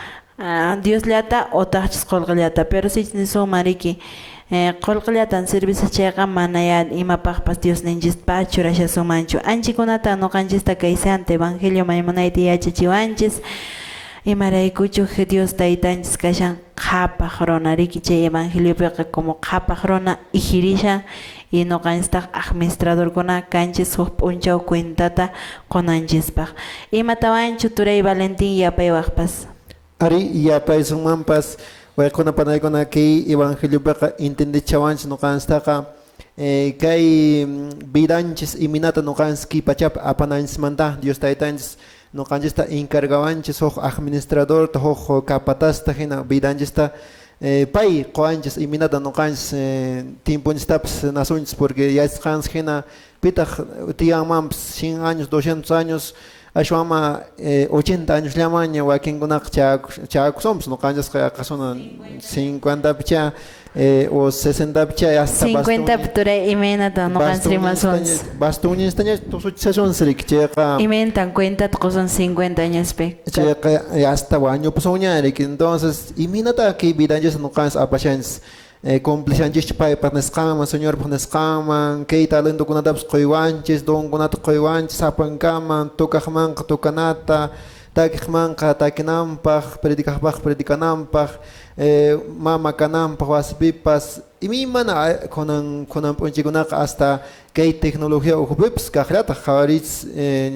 Diosllata otaqchis qullqillata, pero si nisunman riki qullqillatan serviciachayqa manayal imapaqpas Dios ninchista churashasumanchu. Anchikunata nuqanchista kay Santa Evangelio maymunayta yachachiwanchis, imaraykuchu Dios taytanchis kashan qhapaq runa riki chay evangeliopiqa como qhapaq runa ijirishan, y nuqanchistaq administradorkuna kanchis huk p'unchaw cuentata qunanchispaq. Imatawanchu Turay Valentin yapaywaqpas? Ari yapaysunmanpas waykuna panaykuna kay evangelio paqa entendichawanchis nuqanchistaqqa kay vidanchis iminata nuqanchis kay pachapa apananchis Dios taytanchis nuqanchista encargawanchis huk administrador huk capatasta hina vidanchista pay quwanchis iminata nuqanchis tiempunchistapas nasunchis, porque yachqanchis hina pitaq tiyanmanpas 100 años 200 años ashwama 80 años llamaña wakinkunaqa chakusunpas nuqanchasqa qasuna 50 picha o 60 picha hasta 50 Turay imaynata nuqanchis rimasunchis bastuñistaña tusuchisasunchis riki chayqa imayntan cuentata qusun 50 añospi chayqa hasta wañupusuña riki. Entonces imaynata kay vidanchis nuqanchis apashanchis complicanchis paypaq nisqanman señorpaq nisqanman kay talentokunatapas quywanchis donkunata quywanchis apankaman tukaqmanqa tukanata takiqmanqa takinanpaq predikaqpaq predikananpaq mama kananpaq wasipipas imimana kunan p'unchikunaqa hasta kay tecnología ujupipas kaqllataq qhawaritz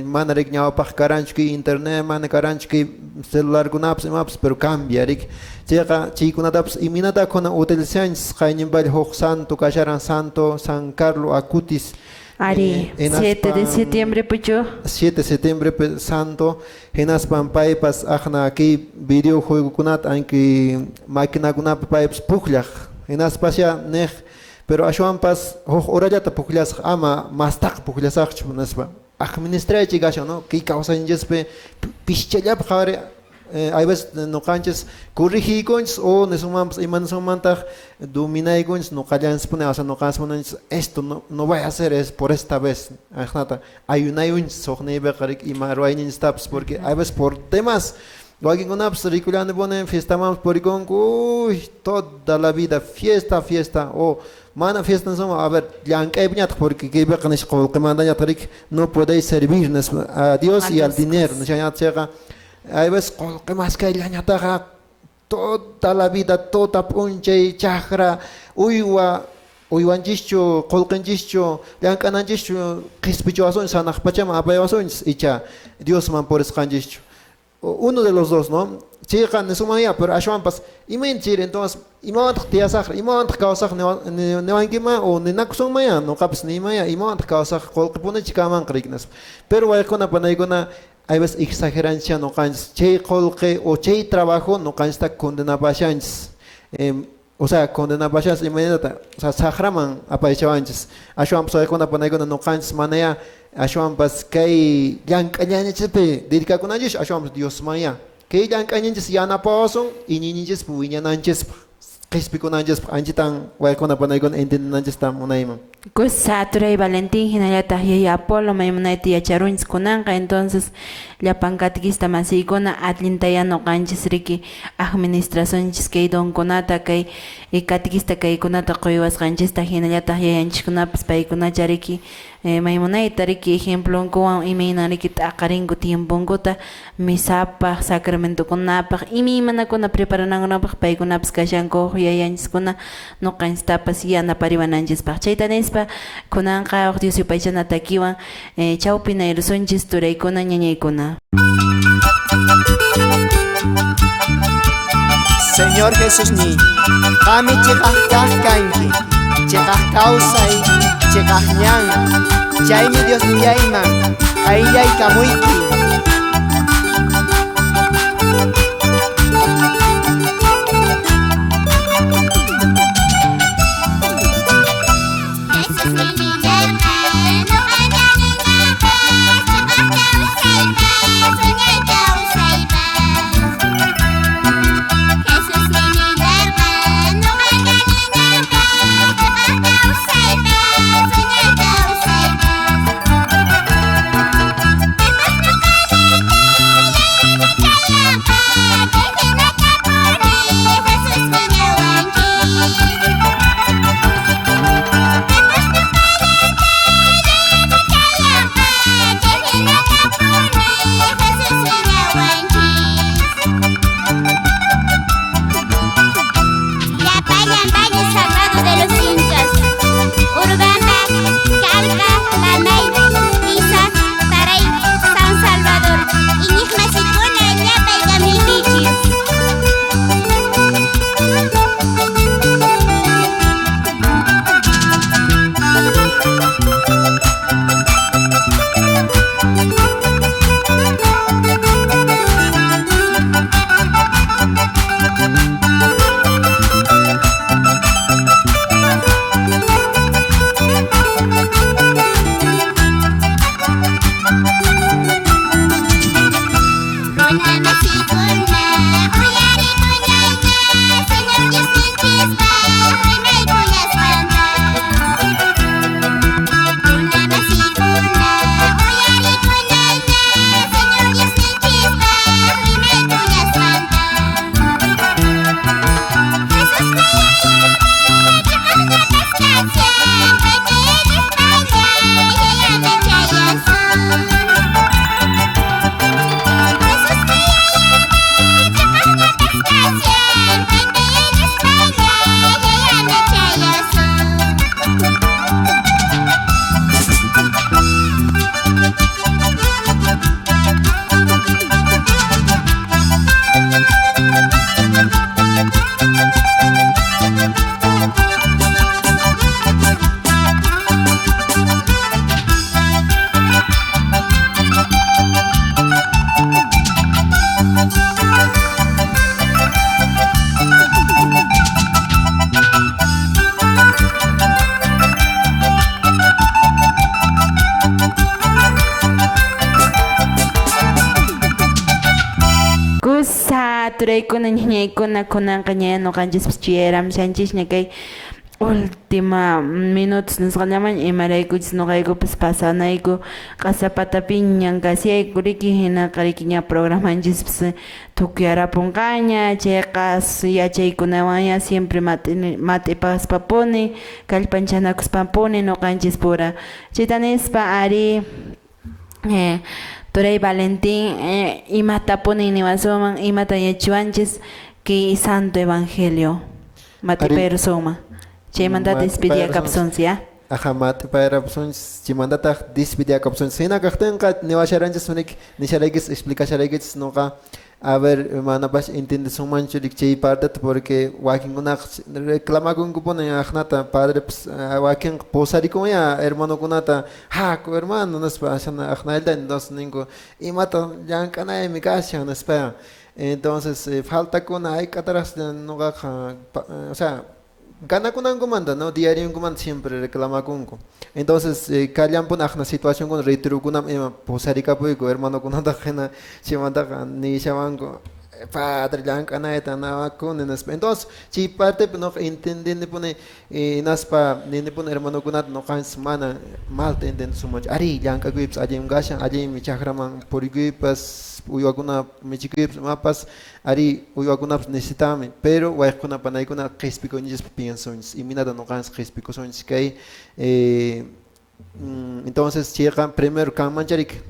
mana rik ñawpaq karanchu kay internet mana karanchu kay celularkunapas imapas pero cambia rik chayqa chaykunatapas iminata kunan utilizanchis qayninpalli huk santo kasharan santo San Carlos Acutis Ari, 7 de septiembre, pucho. 7 de septiembre santo hinaspan paypas ajna kay videojuegokunata anki maquinakunapi paypas pukllaq hinaspasya nej pero ashwanpas huk horallata pukllasaq ama mastaq puklasaqchu naspa administraychi gashan no kay kawsanchaspi pischallapa qhawari hay veces nuqanchis corrigiykunchis o nisumampas imanasumantaq dominaykunchis nuqallansipuni o sea nuqansipunanchis esto no voy a hacer es por esta vez ajnata ayunayunchis suqniypiqa rik ima ruwayninchistapas porque hay veces por temas wakinkunapas rikulanipuni fiestamanta purikunku uy toda la vida fiesta o mana fiesta a ver llank'aypiñataq porque kaypiqa nish qullqimantañataq rik no podéis servirnos a Dios y al dinero nishañata chayqa hay veces qullqimasqayllañataqa toda la vida toda p'unchay chakra uywanchischu qullqinchischu llank'ananchischu qhispichiwasunchis sanaq pachaman apaywasunchis icha Diosman purisqanchischu uno de los dos, ¿no? Chica, ne sumaya, pero ashwanpas, imen chir, entonces, imawantaq tiyasaqra, imawantaq kawsaq newankima o nenakusumaya, no kapis nimaya, imawantaq kawsaq qullqipuni chikamanqa riknas. Pero waykuna panaykuna, hay veces exagerancha no canchis, chay qullqi o chay trabajo no canchista condenapashanchis. O sea, condenapashanchis imanata, o sea, saqraman apaychawanchis. Ashwanpas waykuna panaykuna no canchis manaya, ashwanpas kay llank'añañichispi dedikakunanchis ashwanpas Dios maya kay llank'añanchis yanapawasun iñiñinchispi wiñananchispa qhispikunanchispaq anchitan waykuna panaykuna entendinanchista munayman Saturday Valentín hinallataq yaya Apolo maymunayta yacharunchis kunanqa entonces llapan catequista masiykuna allintaya nuqanchis riki administracionchis kay donkunata kay catequista kaykunata quywasqanchista hinallataq yayanchikkunapas paykunacha riki maymunayta riki ejemplonkuwan imayna riki t'aqarinku tiempunkuta misapaq sacramentokunapaq imaymanakuna preparanankunapaq paykunapas kashanku yayanchiskuna nuqanchistapas yanapariwananchispaq chayta nispa kunanqa Dios yupaychana takiwan chawpi nayrusunchis turaykuna ñañaykuna Señor Jesús ni qami chiqaqkaq kanki chiqaq kawsay chiqaq ñan chaymi Dios niyayman qayllaykamuyki turaykuna ñañaykuna kunanqa ña nuqanchis chayaramushanchis ña kay última minutos nisqallaman imaraykuchis nuqaykupas pasanayku qasapatapi ñankasiyayku riki hinaqa riki ña programanchispis tukyarapunqaña chayqa yachaykunawanña siempre mat'ipaspapuni kallpanchanakuspapuni nuqanchis pura chayta nispa ari Turay Valentín imatapuni niwasuman imata yachiwanchis ki Santo Evangelio mati persona chaymanta despidia kapsunsia Ajamate para opções de mandata despedir a opções sina cartenca niwasharanchis sunik nisharegis explicacharegis noqa a ver manapas entiende su mancho de chay parte porque wakin kuna reclama con cupone ahnata padre wakin posari con ya hermano kunata ha co hermano nos pasan ahnalda entonces ningo y mata ya cana en mi casa nos espera entonces falta con hay cataras no o sea gana con un comando, ¿no? Diario un comando siempre reclama con. Entonces, callan por una situación con retiro con una posarica puico, hermano con una tajena, se manda ni se van padre ya cana eta na con entonces, si parte no entienden pone naspa ni pone hermano con no can semana mal entienden su mucho. Ari ya ka guips allí un gasha, allí mi chakraman por guipas uyaguna mi chiquips mapas ari uyaguna necesitame pero voy con panay con crispico ni piensões y mina no can crispico son que entonces llega primero can manjarik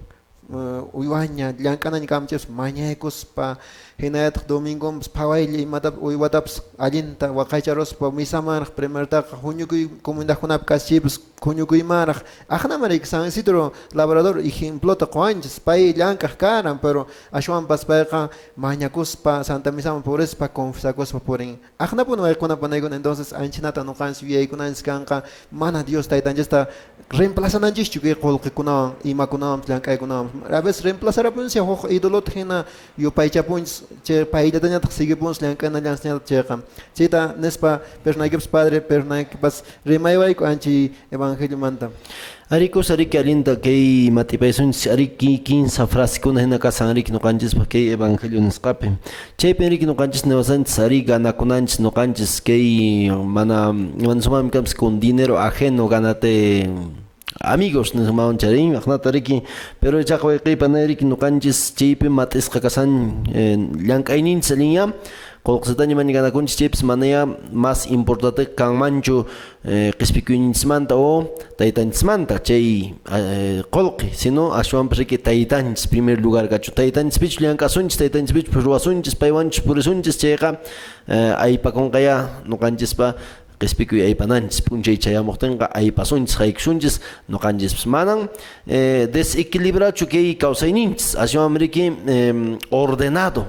uyuanya llankana ni kamchos mañecos pa hinayat domingo pawai mata uywataps alinta waqaycharos pa misamar primer ta huñukuy comunidad kunap kaschips huñukuy maraj ajna marik san isidro labrador ejemplo ta quanches pay llanka karan pero ashwan paspaiqa mañacos pa santa misama por eso pa confesacos pa porin ajna pun way kuna panaygon entonces anchinata no kan suyay kunan skanqa mana dios taitan está reemplazan anjis chuque qolqi kuna ima kuna llankay kuna a veces reemplazar pun se ho ídolo tena yo paicha pun che paida tanya sigue pun llankana llansnya cheqa chita nespa pernaikes padre pernaikes remaiway ko anchi evangelio manta Ariko sariki alinda kay matipaison ariki 15 frase kuna hina kasan ariki no kanjis pa kay evangelio nisqapi chay penriki no kanjis newasan sari gana kunanchis no kanjis kay mana sumam kams con dinero ajeno ganate amigos nos sumaban charin ajnata riki pero chaqway kay panariki no kanjis chaypi matisqa kasan llankaynin salinya Colxetani manigana con chips manaya más importante kan mancho qispikunismanta o taytanismanta chay colqi sino ashwan preke taytanis primer lugar gacho taytanis bich llankasonchis taytanis bich ruasonchis paywanchis purisonchis chayqa aypa konqaya nuqanchispa qispikuy aypananchis punchay chayamuqtinqa aypasunchis hayk'usunchis nuqanchis manan desequilibrachu kay kawsayninchis ashwan riki ordenado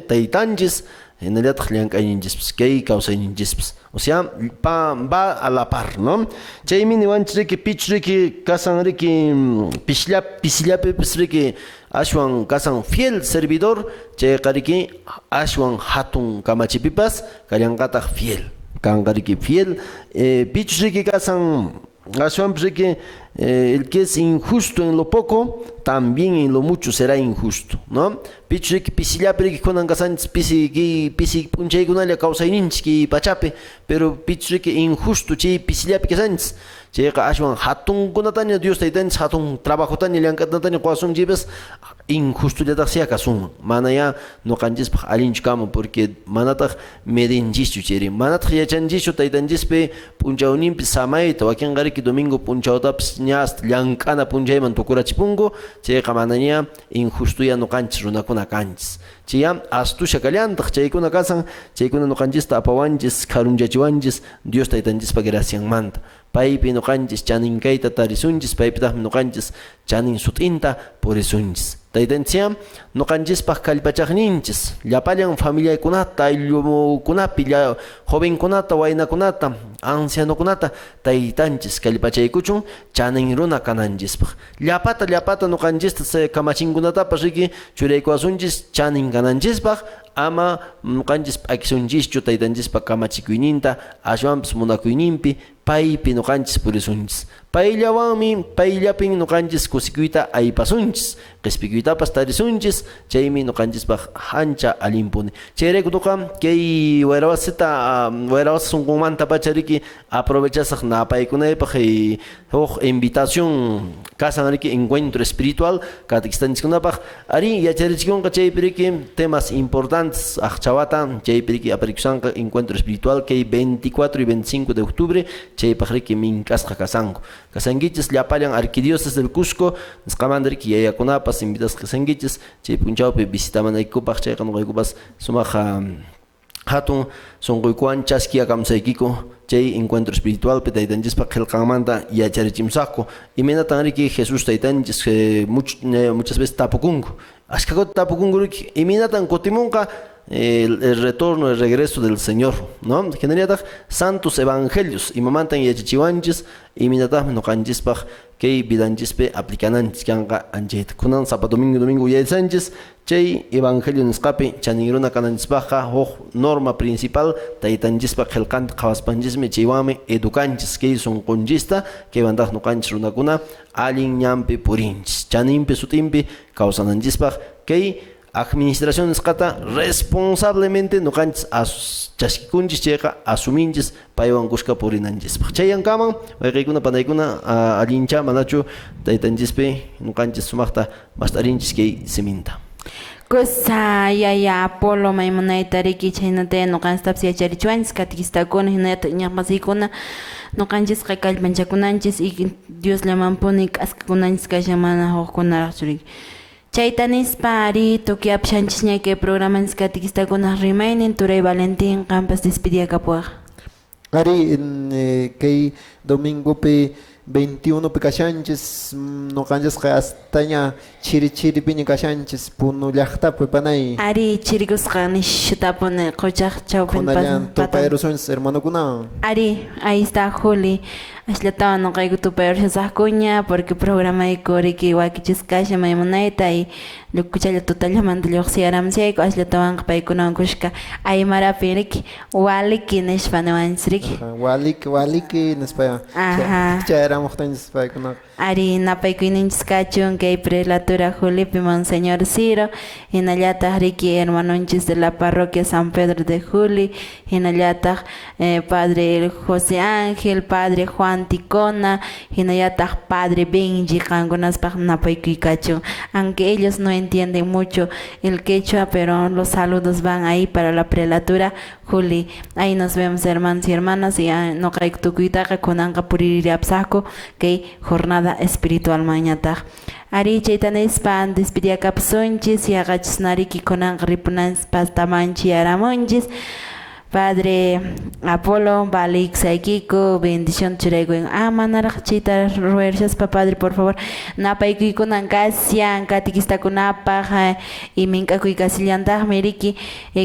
taytanchis en el otro llankayninchis kay kawsayninchis o sea va a la par no chaymi niwanchiriki pichriki kasan riki pisllapi riki ashwan kasan fiel servidor chay qariki ashwan hatun kamachipipas kallanqataq fiel kanqariki fiel pichriki kasan ashwan riki el que es injusto en lo poco también en lo mucho será injusto, ¿no? Pichrik pisillapi kunan kasanchis pisi punchay kunalla kawsayninchis ki pachapi pero pichrik injusto chay pisillapi kasanchis chayqa ashwan hatun kunataña Dios taytanchis hatun trabajotanya llank'atataña quwasunchipis injusto llataq siya kasunman manaya nuqanchispaq allinchu kama porque manataq medinchischu chayri manataq yachanchischu taytanchispi punchawninpi samayta wakinqariki domingo punchawtapis ña hasta llank'ana punchayman tukurachipunku chayqa mananya injustuya nuqanchis runakuna kanchis chayam astusha kallantaq chaykuna kasan chaykuna nuqanchista apawanchis karunchachiwanchis Dios taytanchispa gracianmanta paypi nuqanchis chaninkayta tarisunchis paypitaqmi nuqanchis chanin sut'inta purisunchis taytanchikqa nuqanchispaq kallpachaqninchis llapallan familiaykunata ayllukunapi jovenkunata waynakunata ancianokunata taytanchis kallpachaykuchun chanin runa kananchispaq llapata nuqanchista kamachinkunatapas riki churaykuwasunchis chanin kananchispaq ama nuqanchis p'akisunchischu taytanchispa kamachikuyninta ashwanpis munakuyninpi paypi nuqanchis purisunchis. Payllapin nuqanchis kusikuyta aypasunchis, q'ispikuytapas tarisunchis, chaymi nuqanchispaq ancha allimpuni. Chayrayku nuqa kay wayrawasita sunqunmanta pachariki aprovechasaq napaykunaypaq huk invitación kasanriki encuentro espiritual catequistanchikkunapaq ari yacharichikunqa chaypiriki temas importantes aqchawata chaypiriki aparikusanqa encuentro espiritual kay 24 y 25 de octubre chaypaqriki mink'asqa kasanku. Kasankichis llapallan arquidiócesis del Cusco nisqamantariki yayakunapas invitas kasankichis chay punchawpi visitamanaykupas chayqa nuqaykupas sumaq hatun sunquykuwan chaskiya kamsaykiku chay encuentro espiritual pe taytanchispa qillqanmanta yacharichimsaqku imanatan riki Jesús taytanchis muchas veces tapukunku ashkakota tapukunkuriki imanatan kutimunqa el retorno, el regreso del Señor, ¿no? Generalmente santos evangelios y mamantan yachichiwanchis y minatam no canchispaj que vidanchispe aplicananchis kanga anjet kunan sábado domingo yaisanchis chay evangelio nisqapi chaniruna kananchispajqa huk norma principal taytanchispa qillqanta qhawaspanchismi chaywami educanchis kay sunqunchista kay bandaj nuqanchis runakuna allin ñampi purinchis chaninpi sutinpi kawsananchispaj kay administración nisqata responsablemente nuqanchis chaskikunchis chayqa asuminchis paywan kushka purinanchispaq chayankaman wayqiykuna panaykuna allincha manachu taytanchispi nuqanchis sumaqta mashtarinchis kay siminta. Cosa yaya Apolo maymunayta riki chaynata nuqanchis yacharichiwanchis catequistakuna hinata ñaqmasiykuna nuqanchisqa kallpanchakunanchis y Dios llamanpuni k'askakunanchis kashan mana huqkunaraqchu riki. Chaytanispa ari tukyapshanchis ñayke programanchis catequistakunaq rimaynin Turay Valentín qampas despidia kapuaq. Ari kay domingopi 21 pi kashanchis nuqanchasqa astaña chiri-chiripiña kashanchis punu llaqtapi panay. Ari chirikusqa nishutapuni quchaq chawpin Kunallan tupayrusunchis hermanokuna. Ari, ahí está Juli. Ashlatawan nuqayku tupayrushasaqkuña porque programayku riki wakichiskasha maymunayta y lukuchalla tutallamanta lluqsiyaramsayku ashlatawanqa paykunawan kushka aymarapi riki waliki nishpa niwanchis riki. Waliki nispaya. Chayaramuqtanchis paykunaqa. Ari napaykuyninchis kachun kay prelatura Julipi Monseñor Ciro hinallataq riki hermanonchis de la parroquia San Pedro de Juli hinallataq Padre José Ángel, Padre Juan Ticona, hinallataq Padre Benji qankunaspaq napaykuy kachun. Aunque ellos no entienden mucho el quechua, pero los saludos van ahí para la prelatura Juli. Ahí nos vemos hermanos y hermanas y nuqayku tukuytaqa kunanqa puriririapsaqku kay jornada espiritual mañataq. Ari chaytanispa despidiakapsunchis yaqachisnariki kunanqa ripunanspas tamanchi yaramunchis. Padre Apolo, Balik Saikiko, bendición churaygun. Manaraq chayta ruershaspa Padre, por favor. Napaykuykunan kasian catequistakunapaq y mink'akuy kasillantaqmi riki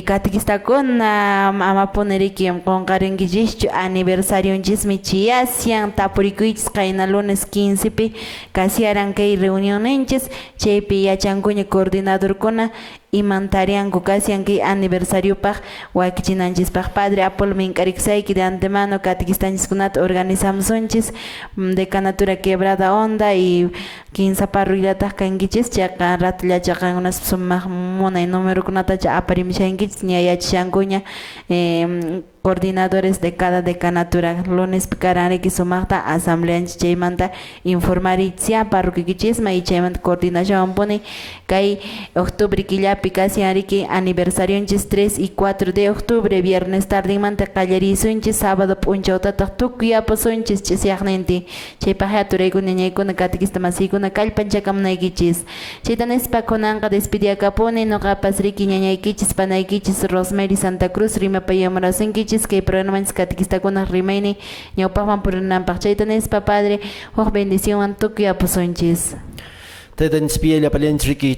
catequistakuna amapuni riki qunqarinkichischu aniversariunchismi chiyasian tapurikuychis qayna lunes 15pi kasiaran kay reunioninchis chaypi yachankuña coordinadorkuna imantarianku kasian kay aniversariopaq wakichinanchispaq. Padre Apolo mink'ariksayki de antemano catequistanchiskunata organizamusunchis decanatura Quebrada Honda y 15 parroquiataq kankichis chayqa ratullacha qankunas sumaq munay numerokunatacha aparimushankichis ña yachishankuña coordinadores de cada decanatura lunes picaranriki sumaqta asambleanchis chaymanta informarichia parroquiakichisma y chaymanta coordinación puni kay octubre killapi kasianriki aniversarionchis 3 y 4 de octubre viernes tardimanta qallarisunchis sábado p'unchawtataq tukuyapusunchis chisyaqninti chaypaqqa turaykuna ñaykuna catequista masiykuna kallpanchakamunaykichis chaytanispa kunanqa despidiakapuni nuqapas riki ñañaykichis panaykichis Rosemary Santa Cruz rimapayamurasunkichis kay programanchis catequistakunaq rimayni ñawpaqman purinanpaq chaytanispa Padre huk bendición tukuyapusunchis. Taytanchispi llapallanchis riki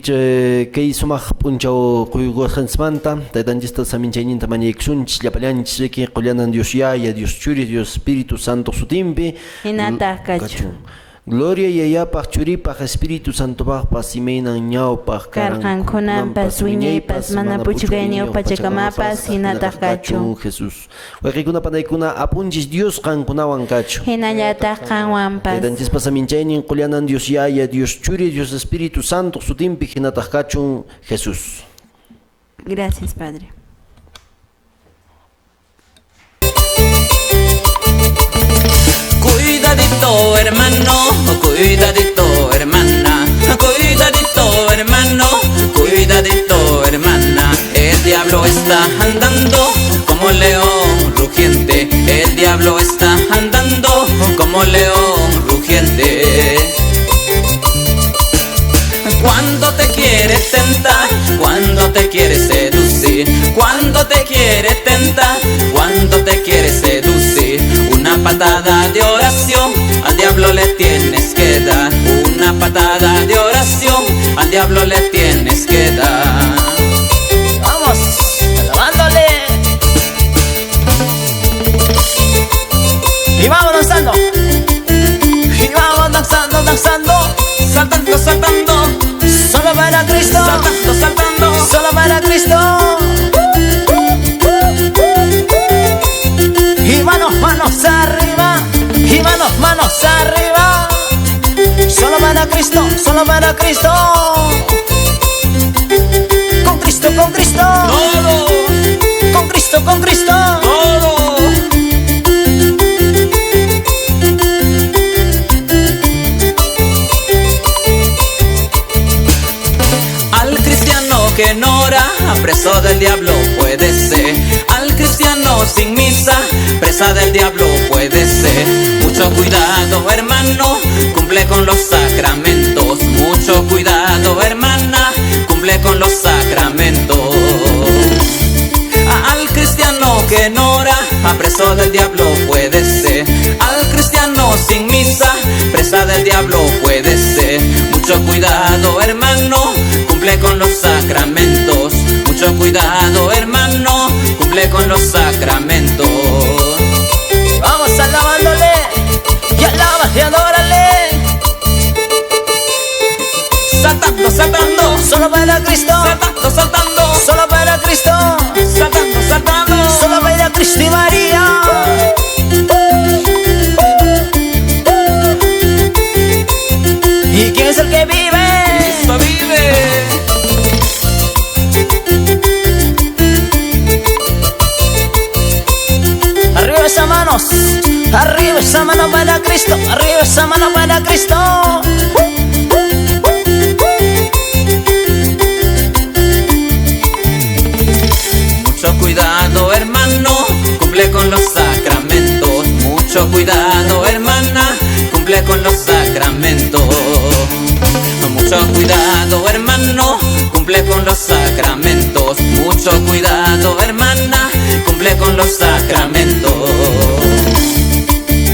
kay sumaq p'unchaw quyukusqanchikmanta taytanchista saminchayninta mañaykusunchis llapallanchis riki qullanan Dios Yaya, Dios Churi, Dios Espíritu Santo sutinpi Hinata kachun. Gloria yayapaq churipaq Espíritu Santopaqpas imaynan ñawpaq Karqankunapas wiñaypas mana puchukayniyu pachakamapas hinataq kachun. Jesús. Wayqikuna panaykuna apunchis Dios qankunawan kachu. Hinallataq qanwanpas. Taytanchispas aminchaynin qullanan Dios Yaya, Dios Churi, Dios Espíritu Santo sutinpi hinataq kachun Jesús. Gracias, Padre. Cuidadito hermano, cuidadito hermana, cuidadito hermano, cuidadito hermana. El diablo está andando como león rugiente, el diablo está andando como león rugiente. Cuando te quiere tentar, cuando te quiere seducir, cuando te quiere tentar, cuando te quiere seducir, una patada de oración al diablo le tienes que dar, una patada de oración al diablo le tienes que dar. Vamos, alabándole. Y vamos danzando. Y vamos danzando, danzando, saltando, saltando. Solo para Cristo, saltando, saltando, solo para Cristo. Y manos, manos arriba, y manos, manos arriba. Solo para Cristo, solo para Cristo. Con Cristo, con Cristo. Todo. Con Cristo, con Cristo. Todo. Que no ora, preso del diablo puede ser. Al cristiano sin misa, presa del diablo puede ser. Mucho cuidado hermano, cumple con los sacramentos. Mucho cuidado hermana, cumple con los sacramentos. Al cristiano que no ora, preso del diablo puede ser. Al cristiano sin misa, presa del diablo puede ser. Mucho cuidado hermano, cumple con los sacramentos. Mucho cuidado hermano, cumple con los sacramentos. Vamos alabándole, y alaba y adórale. Saltando, saltando, solo para Cristo. Saltando, saltando, solo para Cristo. Saltando, saltando, solo para Cristo y María. ¿Y quién es el que vive? Cristo vive. Arriba esa mano para Cristo, arriba esa mano para Cristo. Mucho cuidado hermano, cumple con los sacramentos. Mucho cuidado hermana, cumple con los sacramentos. Mucho cuidado hermano, cumple con los sacramentos. Mucho cuidado hermana, cumple con los sacramentos.